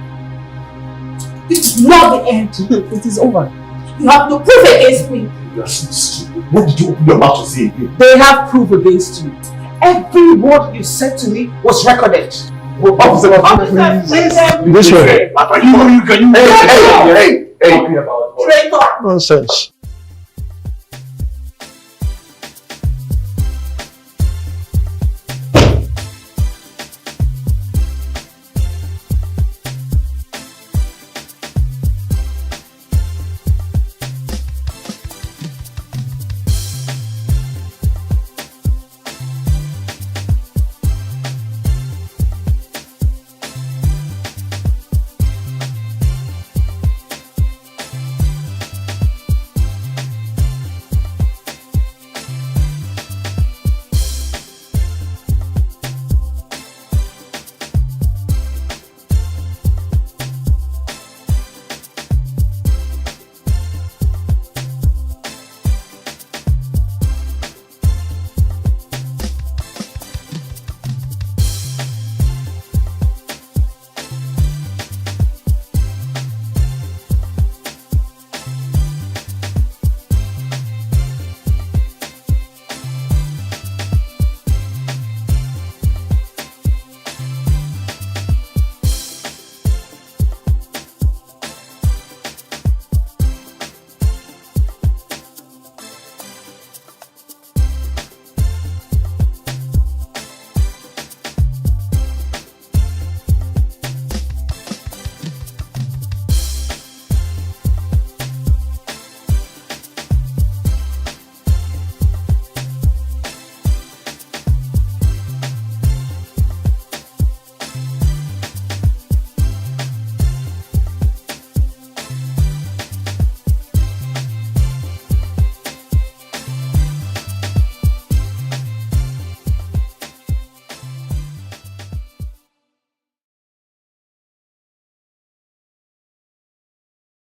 This is not the end. It is over. You have no proof against me. You are so stupid. What did you open your mouth to say again? They have proof against you. Every word you said to me was recorded. Officer, This way. Hey. Nonsense.